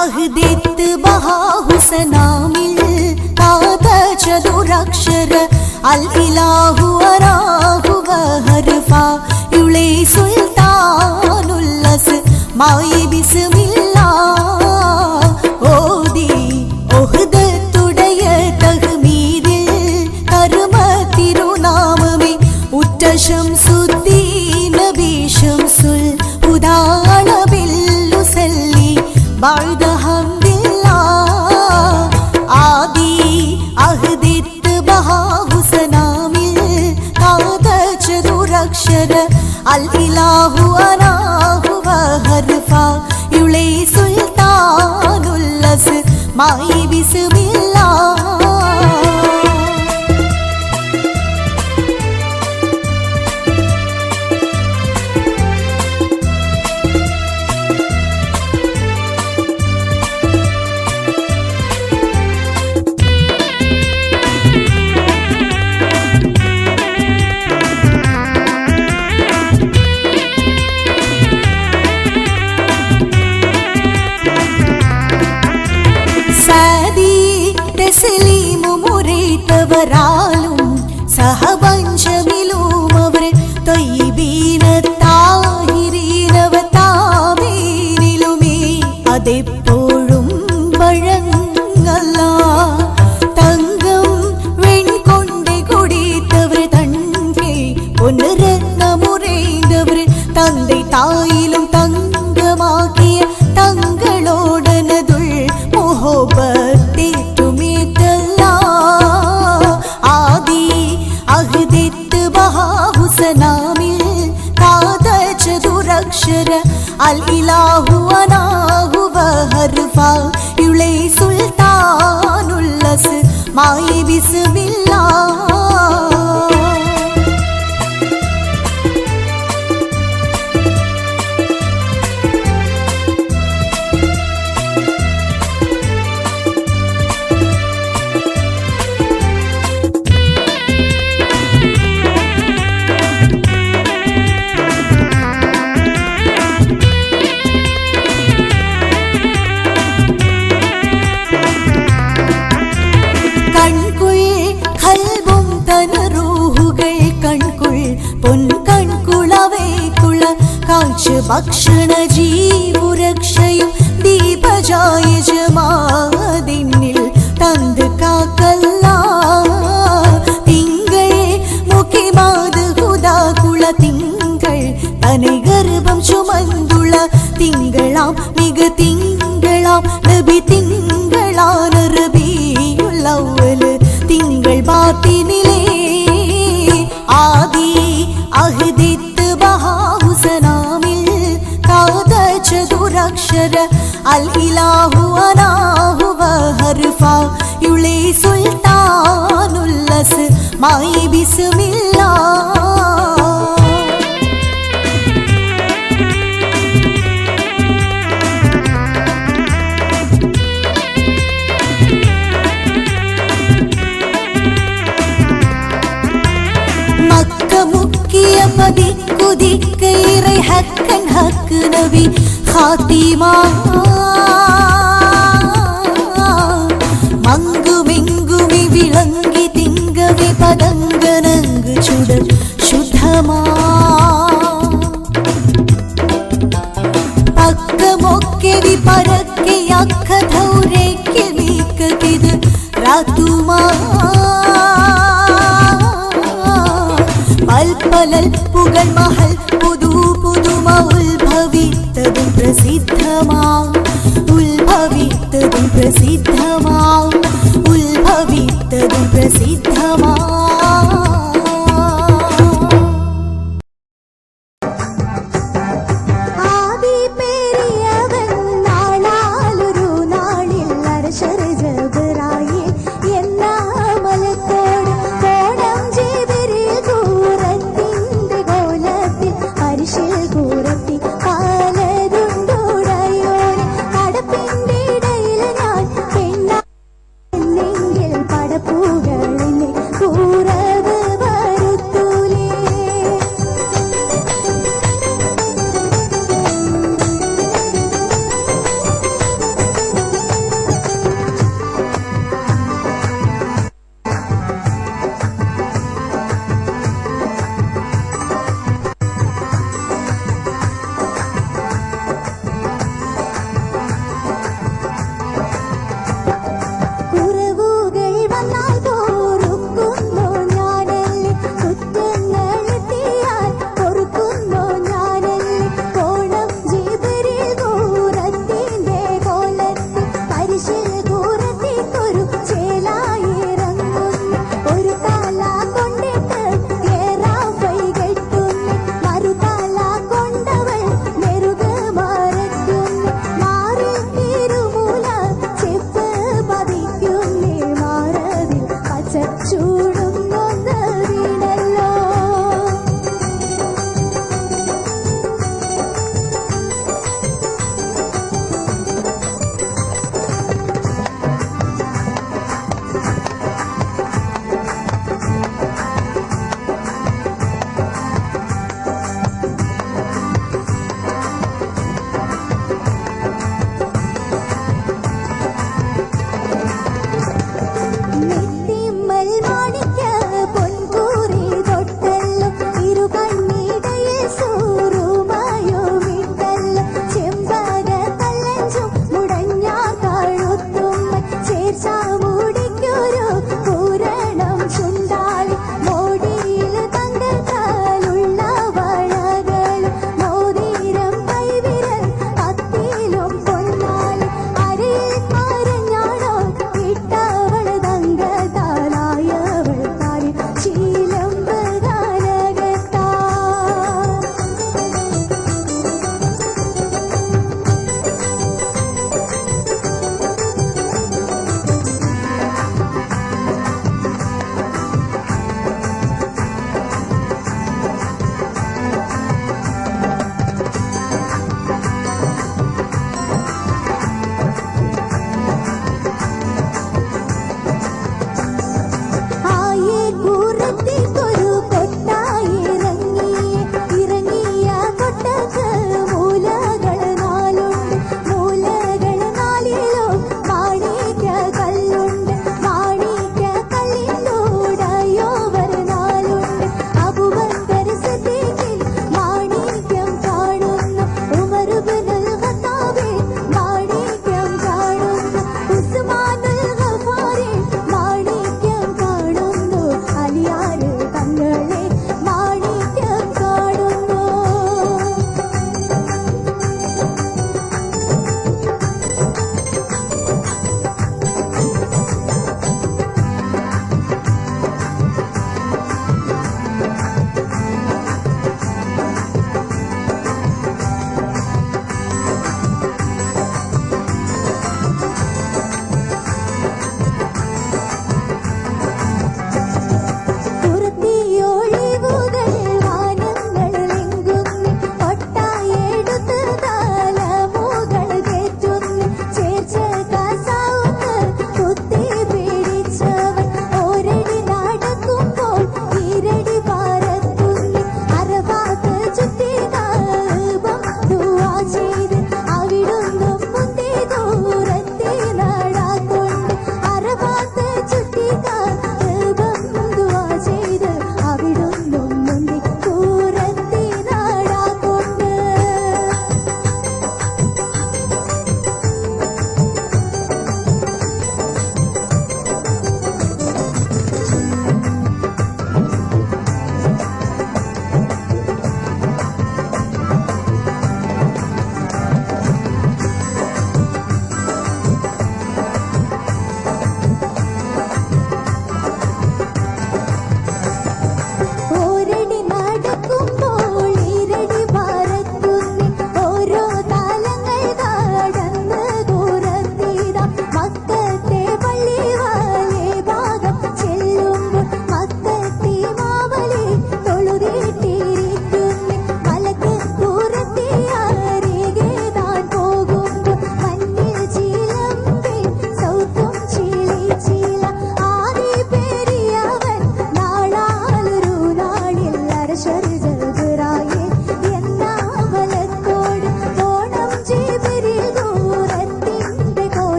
അഹ്ദിത്ത് ബഹാഹുസനാമിൽ കാത ചതുരക്ഷര അൽ ഇലാഹു Araujo വഹർഫ യുളേ സുൽത്താനുല്ലസ് മായി ബിസ്മില്ലാ ഓതി ഒഹ്ദത്തുടയ തഹ്മീദിൽ കർമ്മ തിരുനാമമേ ഉറ്റ ശംസുദ്ദീൻ നബി ശംസുൽ ഹുദാളബിൽ ഉസല്ലി بعد حمد الله آدي أهدت بها حسنامل قاد چدور أكشر الإله أناه وحرفا يولي سلطان اللس معي بسم الله ും സഹപഞ്ചമിലും അവർ ത്വയ്യിബീന താഹിരീനവ താമീനിലുമേ അതെപ്പോഴും വഴങ്ങല്ല തങ്കം വെൺകൊണ്ടേ കൊടിത്തവർ തന്റെ പൊന്നുരത്നമുറൈந்தവർ തந்தை തായിലും തങ്കമാക്കിയ തങ്ങളോടനതുൾ മുഹബത്തെ അൽ ഇലാഹു അനാഹു വഹർഫാ യുളൈ സുൽത്താനുല്ലസ് മായി ബിസ്മില്ലാ ഭക്ഷണ ജീവുരക്ഷയും ദീപജായജമാതിന്നിൽ തന്ത് കാക്കല്ല തിങ്കൾ മുഖിമാത് ഹുദാകുള തിങ്കൾ തനെ ഗർഭം ചുമന്തുള്ള തിങ്കളാം മിക തിങ്കളാം നബി തിങ്കളാന റബീഉൽ അവ്വൽ തിങ്കൾ ബാത്തിനിലേ ആദി അഹ്ദിത്ത് ബഹാഹുസനാമിൽ ചതുരക്ഷര അൽ ഇലാഹു അനാഹു വഹർഫാ യുളൈ സുൽത്താനുല്ലസ് മായി ബിസ്മില്ലാ മക്ക മുക്കിയ പതിക്കുതിക്കൈറെ ഹക്കൻ ഹക്ക് നബി ഖാത്തിമാ മങ്കുമെങ്കുമി വിളങ്ങി തിങ്കവി പദങ്കനങ്ക് ചുടർ ശുദ്ധമാ പക്കമൊക്കെ വി പരക്കെ അക്ക ധൗരയ്ക്ക് വീക്കതിത് രാതുമാ പൽപലൽ പുകൾ മഹൽ പുതു പുതുമ ഉത്ഭവിത്തതും പ്രസിദ്ധമാ ഉത്ഭവിത്തതും പ്രസിദ്ധമാ ഉത്ഭവിത്തതും പ്രസിദ്ധമാ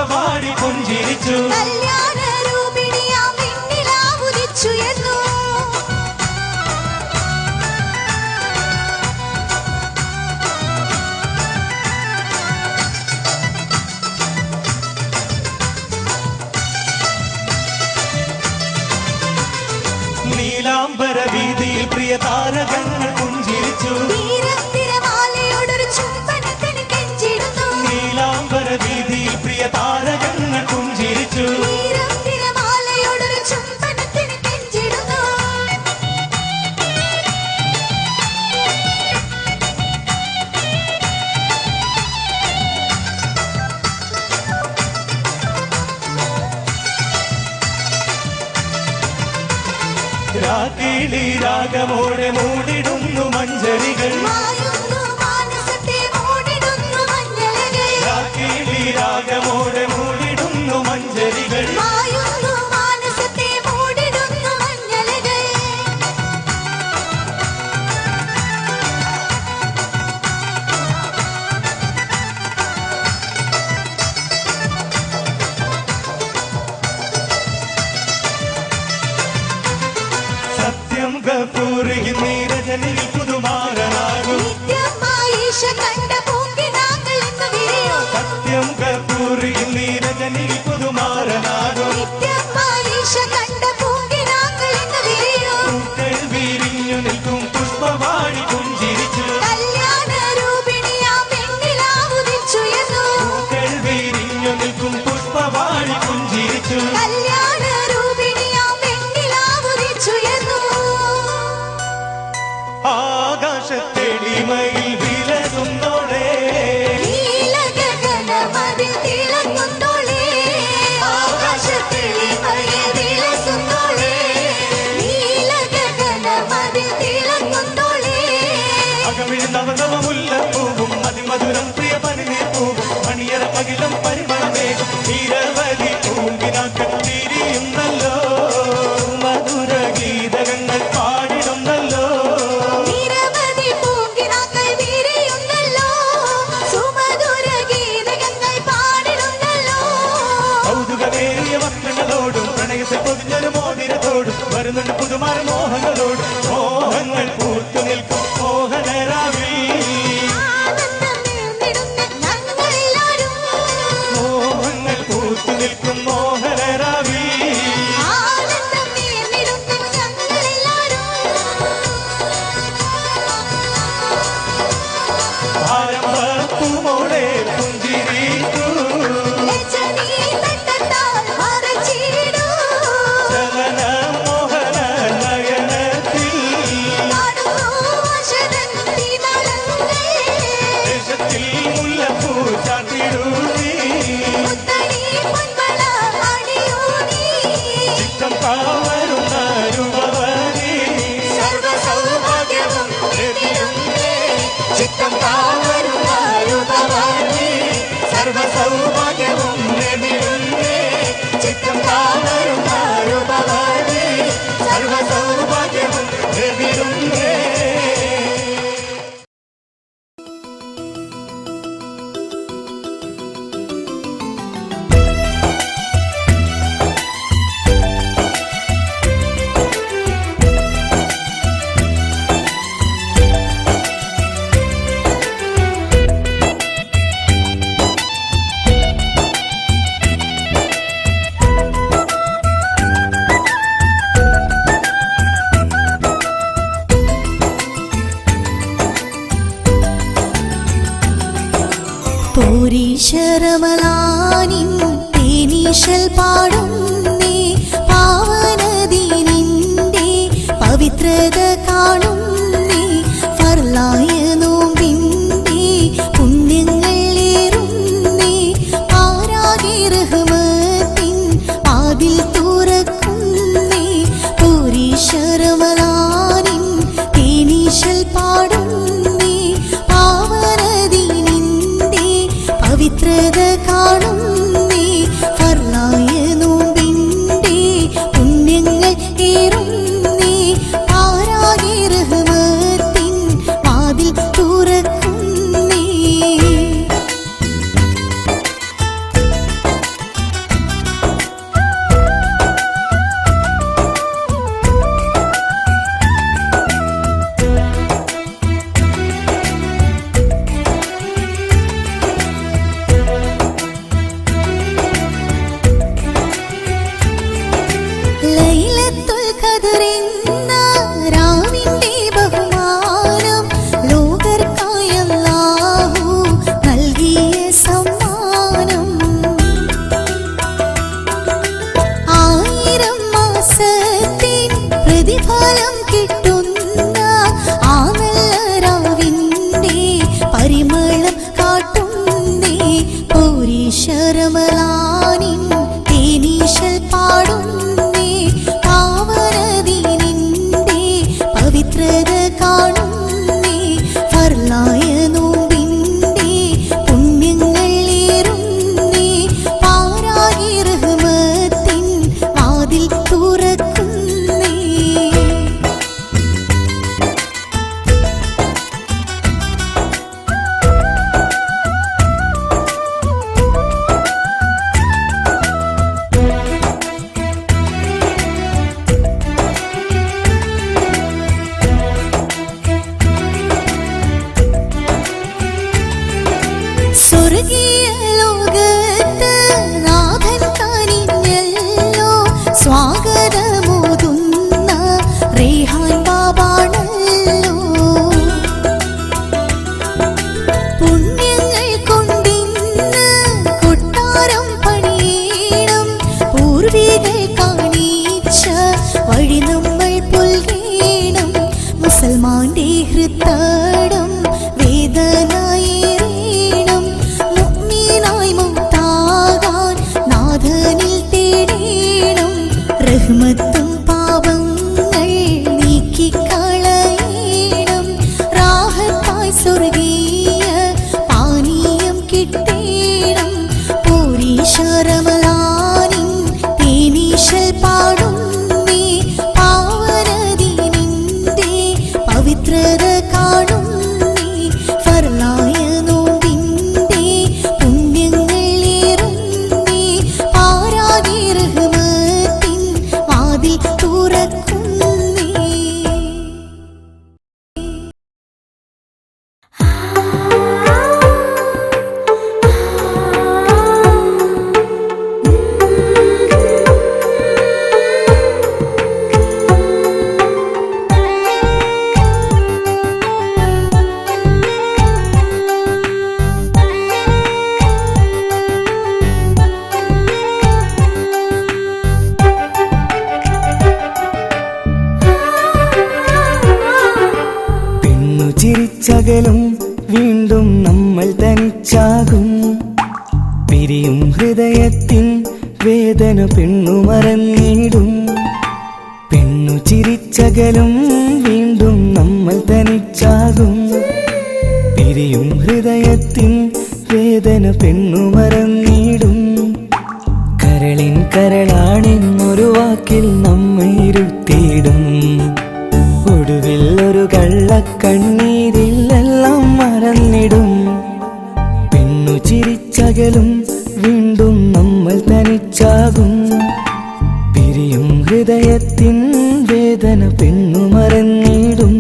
പുഷ്പവാടി പുഞ്ചിരിച്ചു. കല്യാണ രൂപിണിയാം വെണ്ണിലാവുദിച്ചുയർന്നു. നീലാംബര വീതിയിൽ പ്രിയ താരകങ്ങൾ പുഞ്ചിരിച്ചു. തിരമാലയോടൊരു ചുംബനത്തിന് കെഞ്ചിടുന്നു. നീലാംബര വീതിയിൽ പ്രിയ താരകങ്ങൾ പുഞ്ചിരിച്ചു. തിരമാലയോടൊരു ചുംബനത്തിന് കെഞ്ചിടുന്നു. രാഗിളി രാഗമോടെ മൂടിടുന്നു മഞ്ചരികൾ. മായുന്നു മാനസത്തെ മൂടിടുന്നു മഞ്ഞളുകൾ. രാഗിളി രാഗമോടെ മൂടിടുന്നു മഞ്ചരികൾ. മായുന്നു മാനസത്തെ മൂടിടുന്നു മഞ്ഞളുകൾ. സത്യം കപൂർ നീരജനിൽ പുതുമാരനാകും. നിത്യമായിഷ കണ്ട പൂങ്കിനാക്കൾ ഇന്ന് വിരിയും. സത്യം കപൂർ നീരജനിൽ പുതുമാരനാകും. നിത്യമായിഷ കണ്ട പൂങ്കിനാക്കൾ ഇന്ന് വിരിയും. പൂക്കൾ വിരിഞ്ഞു നിൽക്കും പുഷ്പവാടി പുഞ്ചിരിച്ചു. കല്യാണ രൂപിണിയാം വെണ്ണിലാവുദിച്ചുയർന്നു. പൂക്കൾ വിരിഞ്ഞു നിൽക്കും പുഷ്പവാടി പുഞ്ചിരിച്ചു. കല്യാണ രൂപിണിയാം വെണ്ണിലാവുദിച്ചുയർന്നു. ആകാശത്തെളിമയിൽ വിലസുന്നോളെ. നീലഗഗനമതിൽ തിളങ്ങുന്നോളേ. ആകാശത്തെളിമയിൽ വിലസുന്നോളേ. നീലഗഗനമതിൽ തിളങ്ങുന്നോളേ. അകമിഴുന്നവ മുല്ലപ്പൂവും അതിമധുരം പ്രിയ പനിനീർപ്പൂവും മണിയറ പകിലം പരിമളമേകും നിരവധി പൂങ്കിനാക്കൾ തിരിയുന്നല്ലോ. മധുര ഗീതകങ്ങൾ പാടിടുന്നല്ലോ. നിരവധി പൂങ്കിനാക്കൾ വിരിയുന്നല്ലോ. സുമധുര ഗീതകങ്ങൾ പാടിടുന്നല്ലോ. കൗതുകമേറിയ വസ്ത്രങ്ങളോടും പ്രണയത്തിൽ പൊതിഞ്ഞൊരു മോതിരത്തോടും വരുന്നുണ്ട് പുതുമാര മോഹങ്ങളോടും. മോഹങ്ങൾ പൂത്തു നിൽക്കും മോഹനരാവിൽ. ആനന്ദം നേർന്നിടുന്ന ഞങ്ങളെല്ലാരും. മോഹങ്ങൾ പൂത്തു നിൽക്കും മോഹനരാവിൽ. ആനന്ദം നേർന്നിടുന്ന ഞങ്ങളെല്ലാരും. ആരംഭപ്പൂമോളെ പുഞ്ചിരിക്കൂ. രജനി തട്ടത്താൽ മറച്ചിടൂ. ചലന മോഹന നയനത്തിൽ പാടുന്നു വശരന്തി നളങ്ങൾ. ദേശത്തിൽ മുല്ലപ്പൂ ചാർത്തിടൂ നീ. മുത്തണി പൊൻവള അണിയൂ നീ. ചിത്തം കാവരുന്ന രൂപവതി. സർവ്വസൗഭാഗ്യവും എതിരുന്നേ. ചിത്തം കാവരുന്ന രൂപവതി. സർവ്വസൗഭാഗ്യവും എതിരുന്നേ. ചിത്തം കാവരുന്ന രൂപവതി. സർവ്വസൗഭാഗ്യവും എതിരുന്നേ. പൂരീശരമലാനിൻ തേനീശൽ പാടുന്നേ. പാവനദീനിന്റെ പവിത്രത കാണുന്നേ. ഫർലായ നോമ്പിന്റെ പുണ്യങ്ങളേറുന്നേ. പാരാകെ റഹ്മത്തിൻ വാതിൽ തുറക്കുന്നേ. പൂരീശരമലാനിൻ തേനീശൽ പാടുന്നേ. പാവനദീനിന്റെ പവിത്രത കാണുന്നേ. ഫർലായ നോമ്പിൻ മാന്റെ ഹൃത്തടം വേദനയേറേണം മുഅ്മിനായി മൗതാകാൻ നാഥനിൽ തേടേണം റഹ്മത്തും പാപങ്ങൾ നീക്കിക്കളയണം റാഹത്തായി സ്വർഗീയ പാനീയം കിട്ടേണം പൂരീശ റമളാനിൻ തേനീശൽ പാടുന്നേ പാവനദീനിന്റെ പവിത്രത കാണുന്നേ ഫർലായ നോമ്പിന്റെ പുണ്യങ്ങളേറുന്നേ പാരാകെ റഹ്മത്തിൻ വാതിൽ തുറക്കുന്നേ. പെണ്ണു ചിരിച്ചകലും വീണ്ടും നമ്മൾ തനിച്ചാകും പിരിയും ഹൃദയത്തിൻ വേദന പെണ്ണു മറന്നിടും പെണ്ണു ചിരിച്ചകലും വീണ്ടും നമ്മൾ തനിച്ചാകും പിരിയും ഹൃദയത്തിൻ വേദന പെണ്ണു മറന്നിടും കരളിൻ കരളാണെന്നൊരു വാക്കിൽ നമ്മെ ഇരുത്തിയിടും ഒടുവിൽ ഒരു കള്ളക്കണ്ണീരിലെല്ലാം മറന്നിടും പെണ്ണു ചിരിച്ചകലും വീണ്ടും നമ്മൾ തനിച്ചാകും പിരിയും ഹൃദയത്തിൻ വേദന പെണ്ണു മറന്നിടും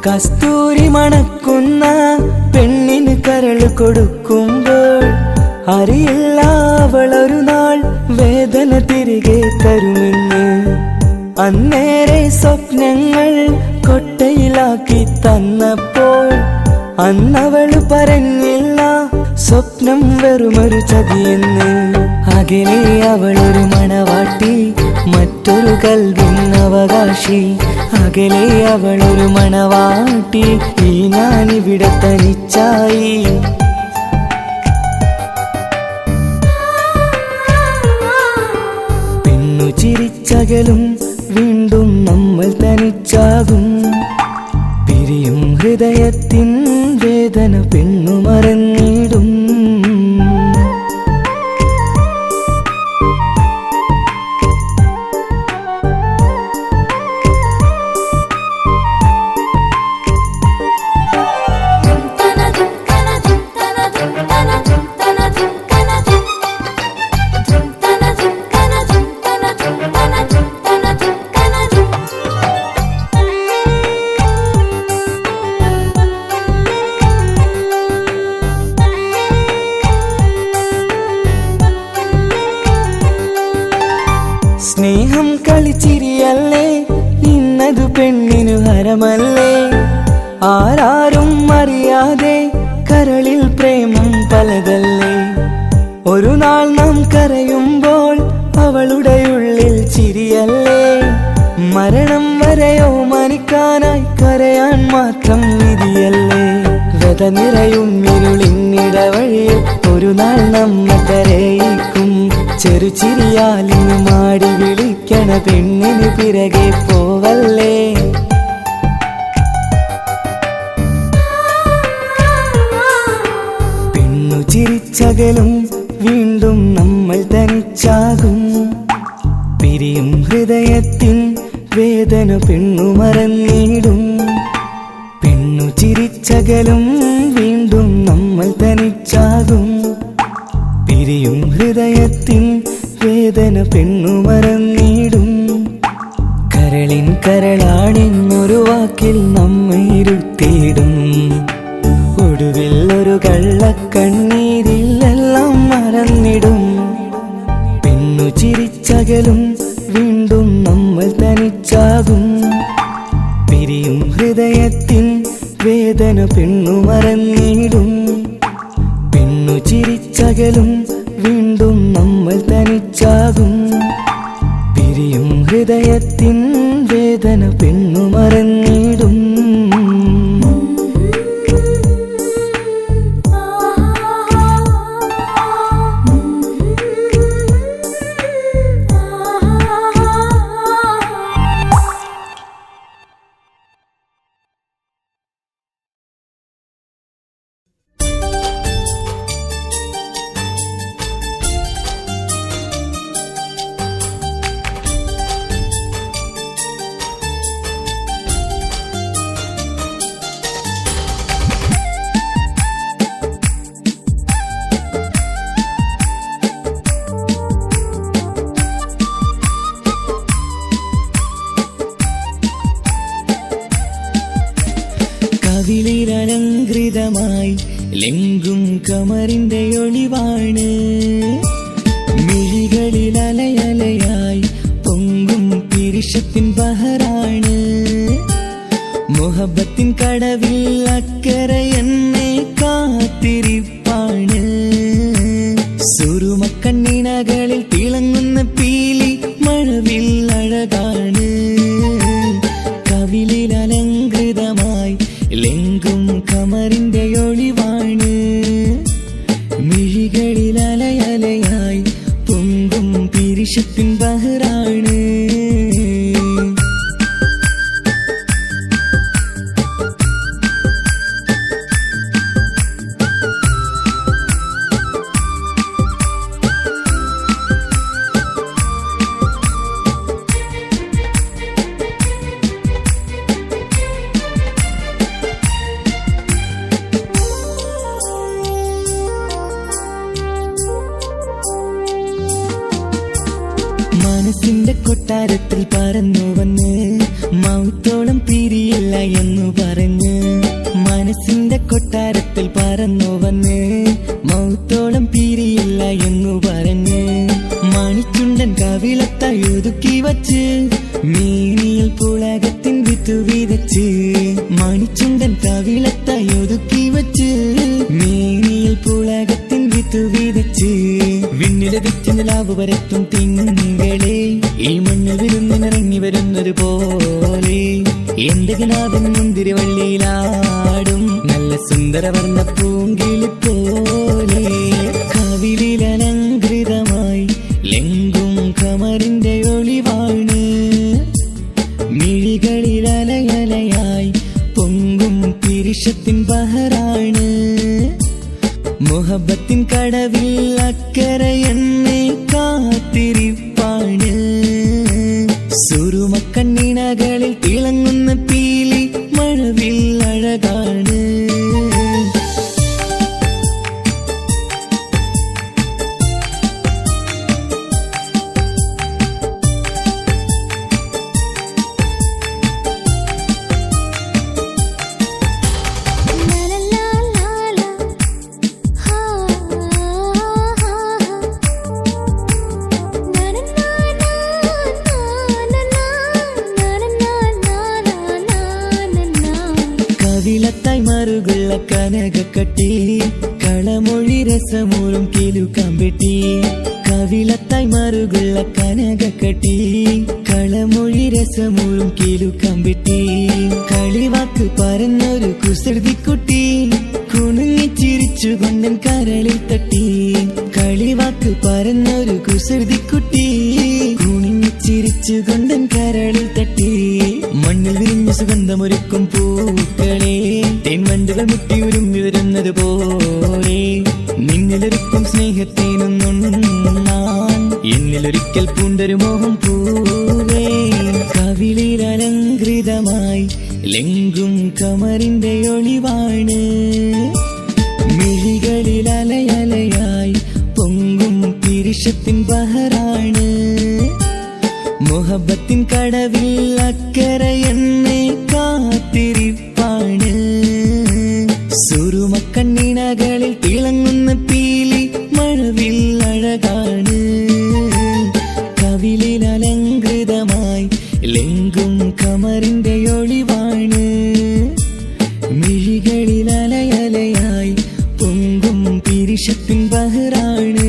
കസ്തൂരി മണക്കുന്ന പെണ്ണിന് കരൾ കൊടുക്കുമ്പോൾ അറിയില്ല അവളൊരു നാൾ വേദന തിരികെ തരുമെന്ന് അന്നേരെ സ്വപ്നങ്ങൾ കൊട്ടയിലാക്കി തന്നപ്പോൾ അന്നവൾ പറഞ്ഞില്ല സ്വപ്നം വെറുമൊരു ചതിയെന്ന് അകലെ അവളൊരു മണവാട്ടി മറ്റൊരു കൽവിൻ അവകാശി അകലെ അവളൊരു മണവാട്ടി ഈ ഞാനിവിടെ തനിച്ചായി പെണ്ണു ചിരിച്ചകലും വീണ്ടും നമ്മൾ തനിച്ചാകും പിരിയും ഹൃദയത്തിൻ വേദന പെണ്ണു മറന്നിടും സ്നേഹം കളിച്ചിരിയല്ലേ ഇന്നതു പെണ്ണിനു ഹരമല്ലേ ആരാരും അറിയാതെ കരളിൽ പ്രേമം പലതല്ലേ ഒരു നാൾ നാം കരയുമ്പോൾ അവളുടെ ഉള്ളിൽ ചിരിയല്ലേ മരണം വരെയോ മനിക്കാനായി കരയാൻ മാത്രം വിധിയല്ലേ വ്യത നിറയും ഇരുളിന്നിടവഴിയിൽ ഒരു നാൾ നമ്മ കരയിക്കും ചെറുചിരിയാലിന് മാടി വിളിക്കണ പെണ്ണിന് പിറകെ പോവല്ലേ പെണ്ണു ചിരിച്ചകലും വീണ്ടും നമ്മൾ തനിച്ചാകും പിരിയും ഹൃദയത്തിൻ വേദന പെണ്ണു മറന്നിടും പെണ്ണു ചിരിച്ചകലും വീണ്ടും നമ്മൾ തനിച്ചാകും പിരിയും ഹൃദയത്തിൻ വേദന പെണ്ണു മറന്നിടും. കരളിൻ കരളാണെന്നൊരു വാക്കിൽ നമ്മെ ഇരുത്തിയിടും. ഒടുവിൽ ഒരു കള്ളക്കണ്ണീരിൽ എല്ലാം മറന്നിടും. പെണ്ണു ചിരിച്ചകലും വീണ്ടും നമ്മൾ തനിച്ചാകും. പിരിയും ഹൃദയത്തിൻ വേദന പെണ്ണു മറന്നിടും. പെണ്ണു ചിരിച്ചകലും വീണ്ടും നമ്മൾ തനിച്ചാകും. പിരിയും ഹൃദയത്തിൻ വേദന പെണ്ണു മറന്നിടും. കവിളിലലങ്കൃതമായി ലെങ്കും കമറിന്റെ ഒളിവാണ്. മിഴികളിൽ അലയലയായി പൊങ്കും പിരിശത്തിൻ ബഹറാണ്. മുഹബത്തിൻ കടവിൽ അക്കരെ എന്നെ കാത്തിരിപ്പാണ്. സുറുമക്കണ്ണിണകളിൽ തിളങ്ങുന്ന പീലി മഴവിൽ അഴകാണ്. കവിളിൽ അലങ്കൃതമായി ലെങ്കും കമറിന്റെ ഒളിവാണ്. മിഴികളിൽ അലയലയായി പൊങ്കും പിരിശത്തിൻ ബഹറാണ്. മനസ്സിന്റെ കൊട്ടാരത്തിൽ പറന്നു വന്ന് മൗത്തോളം പിരിയില്ല എന്നു പറഞ്ഞ്. മനസ്സിന്റെ കൊട്ടാരത്തിൽ പറന്നു വന്ന് മൗത്തോളം പിരിയില്ല എന്നു പറഞ്ഞ്. മണിച്ചുണ്ടൻ കവിളത്തായി ഒതുക്കി വച്ച് മീനിയിൽ പുളകത്തിൻ വിത്തു വിതച്ച്. മണിച്ചുണ്ടൻ കവിളത്തായി ഒതുക്കി വച്ച് മീനിയിൽ പുളകത്തിൻ വിത്തു വിതച്ച്. വിണ്ണിലതിച്ച് നിലാവ് വരത്തും തിങ്കളെ ഈ മണ്ണിൽ വിരുന്നിനിറങ്ങി വരുന്നത് പോലെ. എന്റെ കിനാവിൻ മുന്തിരിവള്ളിയിലാടും നല്ല സുന്ദരവർണ്ണ പൂങ്കിളി പോലെ. കവിളിലലങ്കൃതമായി ലെങ്കും കമറിന്റെ ഒളിവാണ്. മിഴികളിൽ അലയലയായി പൊങ്കും പിരിശത്തിൻ ബഹറാണ്. മുഹബത്തിൻ കടവിൽ അക്കരെ എന്നെ കാത്തിരിപ്പാണ്. സുറുമക്കണ്ണിണകളിൽ തിളങ്ങുന്ന പീലി മഴവിൽ അഴകാണ്. കവിളത്തായി മറുകുള്ള കനകക്കട്ടി കളമൊഴി രസമൂറും കിലുക്കാമ്പെട്ടി. കവിളത്തായി മറുകുള്ള കനകക്കട്ടി കളമൊഴി രസമൂറും കിലുക്കാമ്പെട്ടി. കളിവാക്ക് പറഞ്ഞൊരു കുസൃതിക്കുട്ടി കുണുങ്ങിച്ചിരിച്ചു കൊണ്ടൻ കരളിൽ തട്ടി. കളിവാക്ക് പറഞ്ഞൊരു കുസൃതിക്കുട്ടി കുണിഞ്ഞിച്ചിരിച്ചു കൊണ്ടൻ കരളിൽ തട്ടി. മണ്ണിൽ വിരിഞ്ഞ സുഗന്ധമൊരുക്കും പൂക്കളെ തേൻവണ്ടുകൾ മുട്ടി ഉരുമ്മി വരുന്നത് പോലെ. നിന്നിലൊരുക്കും സ്നേഹത്തേനൊന്നുണ്ണാൻ എന്നിലൊരിക്കൽ പൂണ്ടൊരു മോഹം പൂവേ. കവിളിൽ അലങ്കൃതമായി ലെങ്കും കമറിന്റെ ഒളിവാണ്. മിഴികളിൽ അലയലയായി പൊങ്കും പിരിശത്തിൻ ബഹറാണ്. മുഹബത്തിൻ കടവിൽ അക്കരെ എന്നെ കാത്തിരിപ്പാണ്. സുറുമക്കണ്ണിണകളിൽ തിളങ്ങുന്ന പീലി മഴവിൽ അഴകാണ്. കവിളിൽ അലങ്കൃതമായി ലെങ്കും കമറിന്റെ ഒളിവാണ്. മിഴികളിൽ അലയലയായി പൊങ്കും പിരിശത്തിൻ ബഹറാണ്.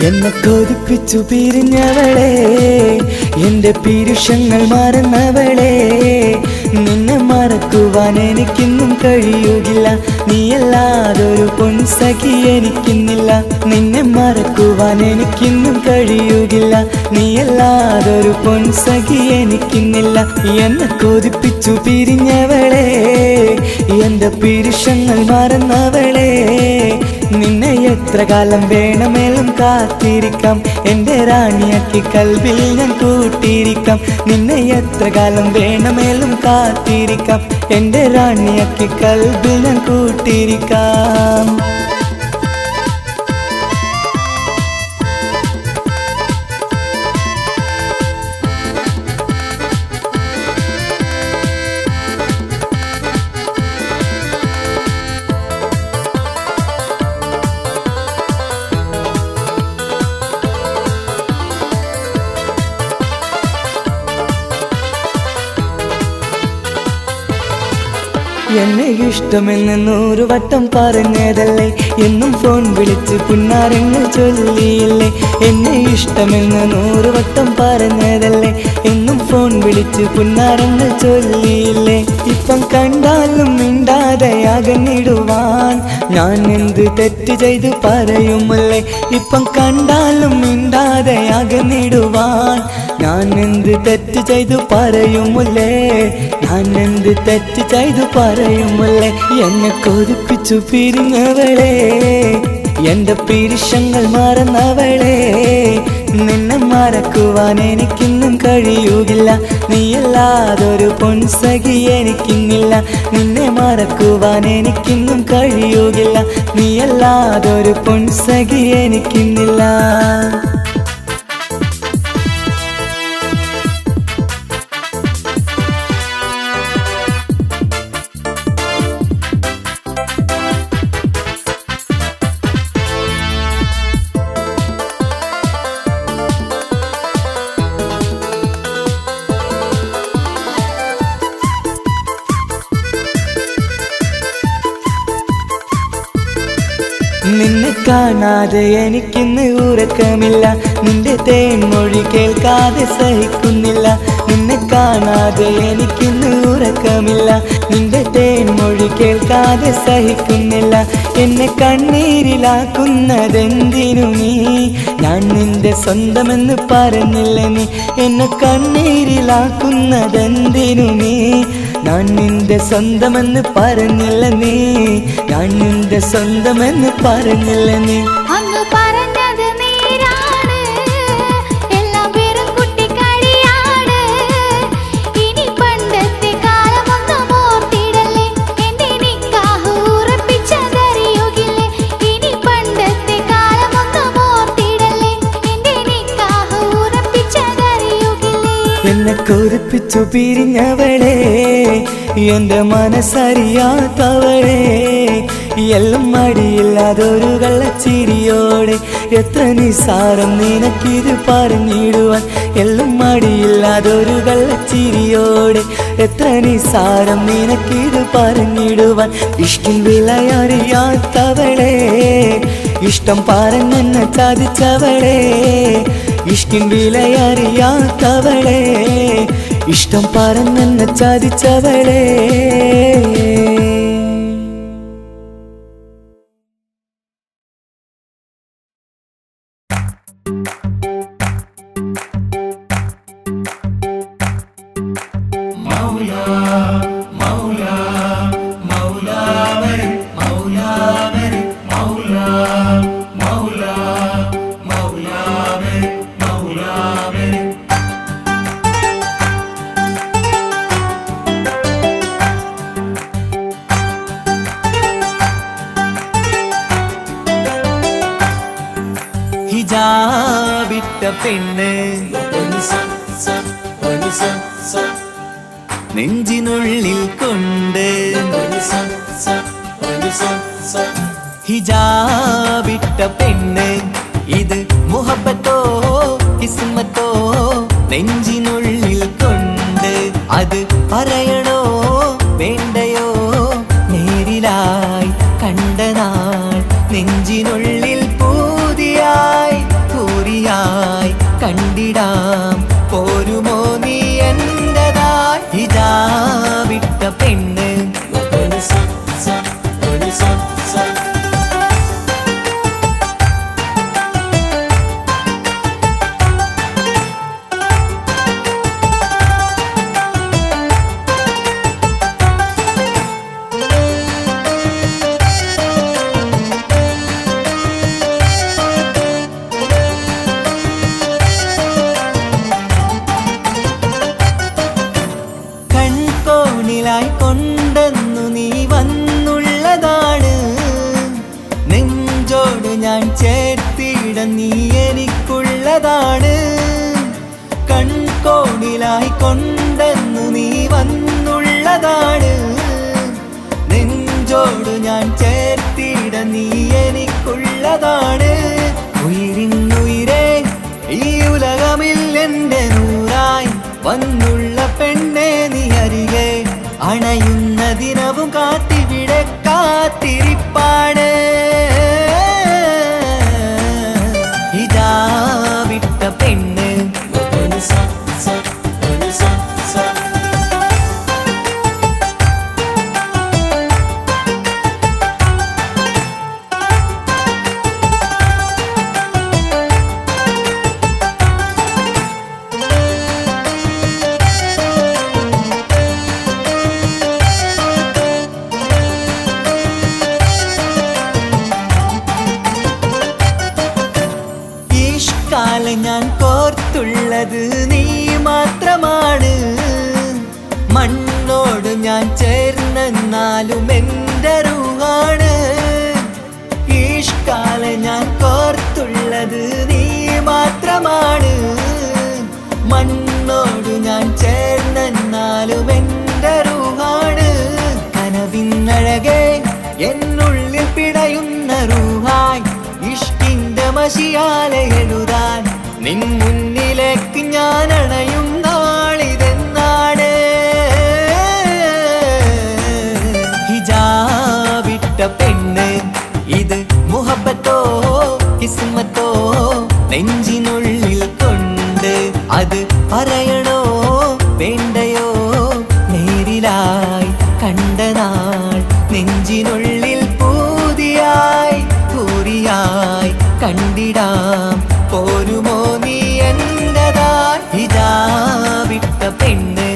എന്നെ കൊതിപ്പിച്ചു പിരിഞ്ഞവളെ, എന്റെ പീരുഷങ്ങൾ മറന്നവളെ. നിന്നെ മറക്കുവാൻ എനിക്കിന്നും കഴിയുകില്ല, നീയല്ലാതൊരു പൊൻസഖി എനിക്കിന്നില്ല. നിന്നെ മറക്കുവാൻ എനിക്കിന്നും കഴിയുകില്ല, നീയല്ലാതൊരു പൊൻസഖി എനിക്കിന്നില്ല. എന്നെ കൊതിപ്പിച്ചു പിരിഞ്ഞവളെ, എന്റെ പീരുഷങ്ങൾ മറന്നവളെ. നിന്നെ എത്ര കാലം വേണമെങ്കിലും കാത്തിരിക്കാം, എന്റെ റാണിയാക്കി കൽബിൽ ഞാൻ കൂട്ടിയിരിക്കാം. നിന്നെ എത്ര കാലം വേണമെങ്കിലും കാത്തിരിക്കാം, എന്റെ റാണിയാക്കി കൽബിൽ ഞാൻ കൂട്ടിയിരിക്കാം. എന്നെ ഇഷ്ടമെന്ന് 100 വട്ടം പറഞ്ഞതല്ലേ, എന്നും ഫോൺ വിളിച്ച് പുന്നാരങ്ങൾ ചൊല്ലിയില്ലേ. എന്നെ ഇഷ്ടമെന്ന് 100 വട്ടം പറഞ്ഞതല്ലേ, എന്നും ഫോൺ വിളിച്ച് പുന്നാരങ്ങൾ ചൊല്ലിയില്ലേ. ഇപ്പം കണ്ടാലും മിണ്ടാതെ അകന്നിടുവാൻ ഞാൻ എന്ത് തെറ്റ് ചെയ്ത് പറയുമല്ലേ. ഇപ്പം കണ്ടാലും മിണ്ടാതെ അകന്നിടുവാൻ ഞാൻ എന്ത് തെറ്റ് ചെയ്തു പറയുമല്ലേ. ഞാൻ എന്ത് തെറ്റ് ചെയ്തു പറയുമല്ലേ. എന്നെ കൊതിപ്പിച്ചു പിരിഞ്ഞവളെ, എന്റെ പീരുഷങ്ങൾ മറന്നവളെ. നിന്നെ മറക്കുവാൻ എനിക്കിന്നും കഴിയുകില്ല, നീയല്ലാതൊരു പൊൻസഖി എനിക്കിന്നില്ല. നിന്നെ മറക്കുവാൻ എനിക്കിന്നും കഴിയുകില്ല, നീയല്ലാതൊരു പൊൻസഖി എനിക്കിന്നില്ല. നിന്നെ കാണാതെ എനിക്കിന്ന് ഉറക്കമില്ല, നിന്റെ തേൻമൊഴി കേൾക്കാതെ സഹിക്കുന്നില്ല. നിന്നെ കാണാതെ എനിക്കിന്ന് ഉറക്കമില്ല, നിന്റെ തേൻമൊഴി കേൾക്കാതെ സഹിക്കുന്നില്ല. എന്നെ കണ്ണീരിലാക്കുന്നതെന്തിനു നീ, ഞാൻ നിന്റെ സ്വന്തമെന്ന് പറഞ്ഞില്ല നീ. എന്നെ കണ്ണീരിലാക്കുന്നതെന്തിനു നീ, ഞാൻ നിന്റെ സ്വന്തമെന്ന് പറഞ്ഞില്ല നീ. ഞാൻ നിന്റെ സ്വന്തമെന്ന് പറഞ്ഞില്ല നീ. അങ്ങ് പറഞ്ഞത് നേരാണ്, എല്ലാം വെറും കുട്ടിക്കളിയാണ്. ഇനി പണ്ടത്തെ കാലമൊന്നും ഓർത്തിടല്ലേ, എന്റെ നിക്കാഹ് ഉറപ്പിച്ചതറിയുകില്ലേ. ഇനി പണ്ടത്തെ കാലമൊന്നും ഓർത്തിടല്ലേ, എന്റെ നിക്കാഹ് ഉറപ്പിച്ചതറിയുകില്ലേ. എന്നെ കൊതിപ്പിച്ചു പിരിഞ്ഞവളെ, എന്റെ മനസ്സറിയാത്തവളെ. എല്ലാം മടിയില്ലാതൊരു കള്ളച്ചിരിയോടെ, എത്ര നിസാരം നിനക്കിത് പറഞ്ഞിടുവാൻ. എല്ലാം മടിയില്ലാതൊരു കള്ളച്ചിരിയോടെ, എത്ര നിസാരം നിനക്കിത് പറഞ്ഞിടുവാൻ. ഇഷ്കിൻ വിലയറിയാത്തവളെ, ഇഷ്ടം പറഞ്ഞെന്നെ ചതിച്ചവളെ. ഇഷ്ടിൻ വിലയറിയാത്തവളെ ഇഷ്ടം പറഞ്ഞെന്നെ ചതിച്ചവളെ ഹിജാബിട്ട പെണ്ണ് നെഞ്ചിനുള്ളിൽ കൊണ്ട് ഹിജാബിട്ട പെണ്ണ് ഇത് മുഹബത്തോ കിസ്മത്തോ നെഞ്ചിനുള്ളിൽ കൊണ്ട് അത് പറയണോ വേണ്ടയോ നേരിലായി കണ്ട നാൾ നെഞ്ചിനുള്ളിൽ പൂതിയായി പൂരിയായി കണ്ടിടാം പോരുമോ നീ എന്റതായി ഹിജാബിട്ട പെണ്ണ് കൊണ്ടെന്നു നീ വന്നുള്ളതാണ് നെഞ്ചോട് ഞാൻ ചേർത്തിട നീ എനിക്കുള്ളതാണ് കൺകോണിലായി കൊണ്ടെന്നു നീ വന്നുള്ളതാണ് നെഞ്ചോട് ഞാൻ ചേർത്തിട നീ എനിക്കുള്ളതാണ് ഉയിരിന്നുയിരേ ഈ ഉലകമിൽ എന്റെ നൂറായി വന്നുള്ള പെണ്ണെ നീ അരികെ അണയുന്ന ദിനവും കാത്തിവിടെ കാത്തിരിപ്പാണ് ഹിജാബിട്ട പെണ്ണ് ഞാൻ കോർത്തുള്ളത് നീ മാത്രമാണ് മണ്ണോട് ഞാൻ ചേർന്നെന്നാലും എൻ്റെ റൂഹാണ് ഈഷ്കാല ഞാൻ കോർത്തുള്ളത് നീ മാത്രമാണ് മണ്ണോട് ഞാൻ ചേർന്നെന്നാലും എൻ്റെ റൂഹാണ് കനവിന്നഴകെ എന്നുള്ളിൽ പിടയുന്ന റൂഹായി ഇഷ്കിന്റെ മഷിയാലെ എഴുതാൻ നിൻ മുന്നിലേക്ക് ഞാൻ അണയും നാളിതെന്നാണ് ഹിജാബിട്ട പെണ്ണ് ഇത് മുഹബത്തോ കിസ്മത്തോ നെഞ്ചിനുള്ളിൽ കൊണ്ട് അത് പറയണോ വേണ്ടയോ നേരിലായി കണ്ട നാൾ നെഞ്ചിനുള്ളിൽ പൂതിയായി പൂരിയായി കണ്ടിടാം പോരുമോ നീ എന്റതായി ഹിജാബിട്ട പെണ്ണ്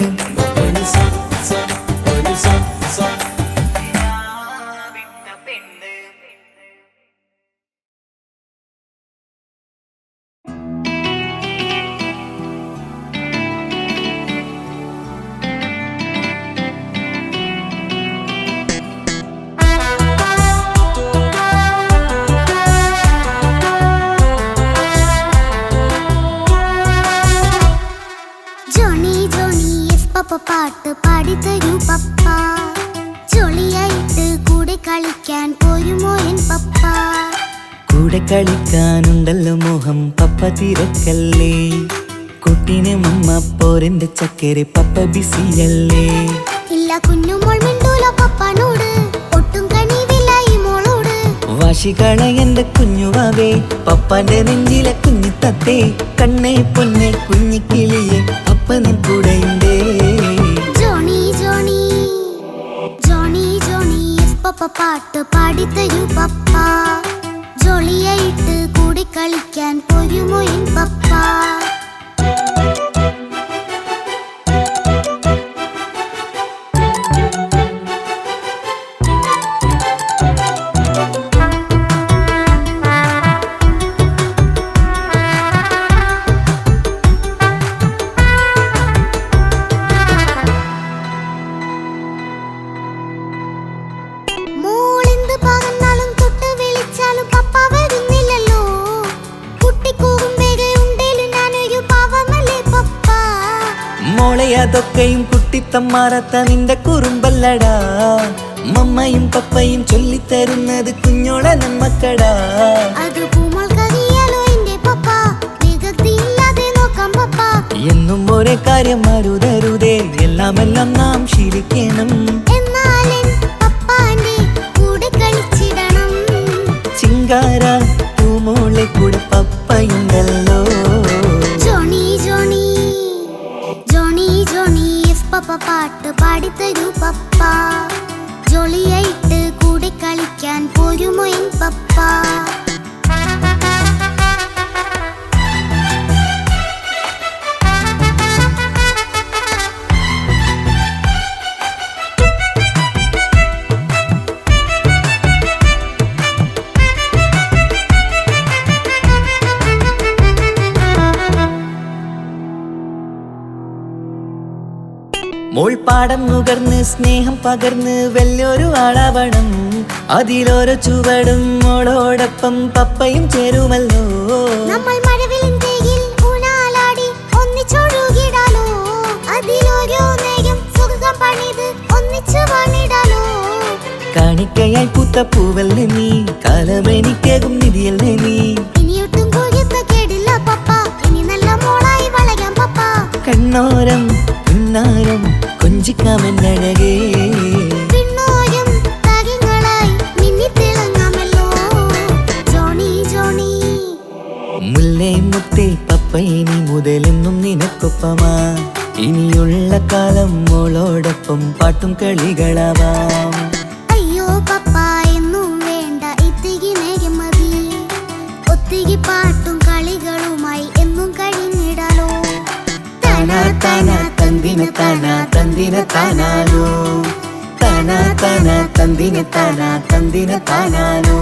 പാട്ട് പാടിത്തരൂ പപ്പ ജോളിയായിട്ട് കൂടെ കളിക്കാൻ പോരുമോ എൻ പപ്പ കൂടെ കളിക്കാനുണ്ടല്ലോ മോഹം പപ്പ തിരക്കല്ലേ കുട്ടീനെ മമ്മ പോരെന്റെ ചക്കരെ പപ്പ ബിസിയല്ലേ ഇല്ല കുഞ്ഞുമോൾ മിണ്ടൂല പപ്പനോട് ഒട്ടും കണിവില്ല ഈ മോളോട് വാശികള എന്റെ കുഞ്ഞുവാവേ പപ്പാന്റെ നെഞ്ചിലെ കുഞ്ഞിത്ത തത്തേ കണ്ണേ പൊന്നെ കുഞ്ഞിക്കിളിയെ അപ്പനും കൂടെയുണ്ടേ. ജോണി ജോണി ജോണി ജോണി പപ്പ പാട്ട് പാടിത്തരൂ പപ്പ. ജോളിയായിട്ട് കൂടി കളിക്കാൻ പോരുമോ എൻ പപ്പ. മോളെ അതൊക്കെയും കുട്ടിത്തമ്മാറത്ത നിന്റെ കുറുമ്പല്ലടാ. മമ്മയും പപ്പയും ചൊല്ലിത്തരുന്നത് കുഞ്ഞോളെ നമ്മക്കടാ. എന്നും ഒരേ കാര്യം അരുതരുതേ, എല്ലാമെല്ലാം നാം ശീലിക്കണം. ചിങ്കാര പൂമോളെ കൂടെ പപ്പയുണ്ടല്ലോ. ജോണി ജോണി ജോണി ജോണി പപ്പ പാട്ട് പാടിത്തരൂ പപ്പ. ജോളിയായിട്ട് കൂടെ കളിക്കാൻ പോരുമോ എൻ പപ്പ. മോൾ പാടം നുകർന്ന് സ്നേഹം പകർന്ന് വലിയൊരു ആളാവണം. അതിലോരോ ചുവടും മോളോടൊപ്പം പപ്പയും ചേരുമല്ലോ. നമ്മൾ മഴവിലിൻ ഊനാലാടി ഒന്നിച്ചൊഴുകിടാലോ. അതിലോരോന്നെയും സുഖം പണിത് ഒന്നിച്ചു വാണിടാലോ. കാണിക്കയായി പൂത്ത പൂവല്ലേ നീ, കാലമെനിക്കേകും നിധിയല്ലേ നീ. ഇനിയൊട്ടും കുരുത്ത കേടില്ല പപ്പ, ഇനി നല്ല മോളായി വളരാം പപ്പ. കണ്ണോരം പിന്നാരം കൊഞ്ചിക്കാമെന്നഴകേ. പിന്നോരം താരങ്ങളായി മിന്നിത്തിളങ്ങാമല്ലോ. ജോണി ജോണി മുല്ലേ മുത്തേ പപ്പ ഇനി മുതലെന്നും നിനക്കൊപ്പമാ. ഇനിയുള്ള കാലം മോളോടൊപ്പം പാട്ടും കളികളാവാം. അയ്യോ പപ്പ എന്നും വേണ്ട ഇത്തിരി നേരം മതി. ഒത്തിരി പാട്ടും കളികളുമായി എന്നും കഴിഞ്ഞിടാലോ. താനാ താനാ തന്തിന താനാ തന്തിന താനാലോ. താനാ താനാ തന്തിന താനാ തന്തിന താനാലോ.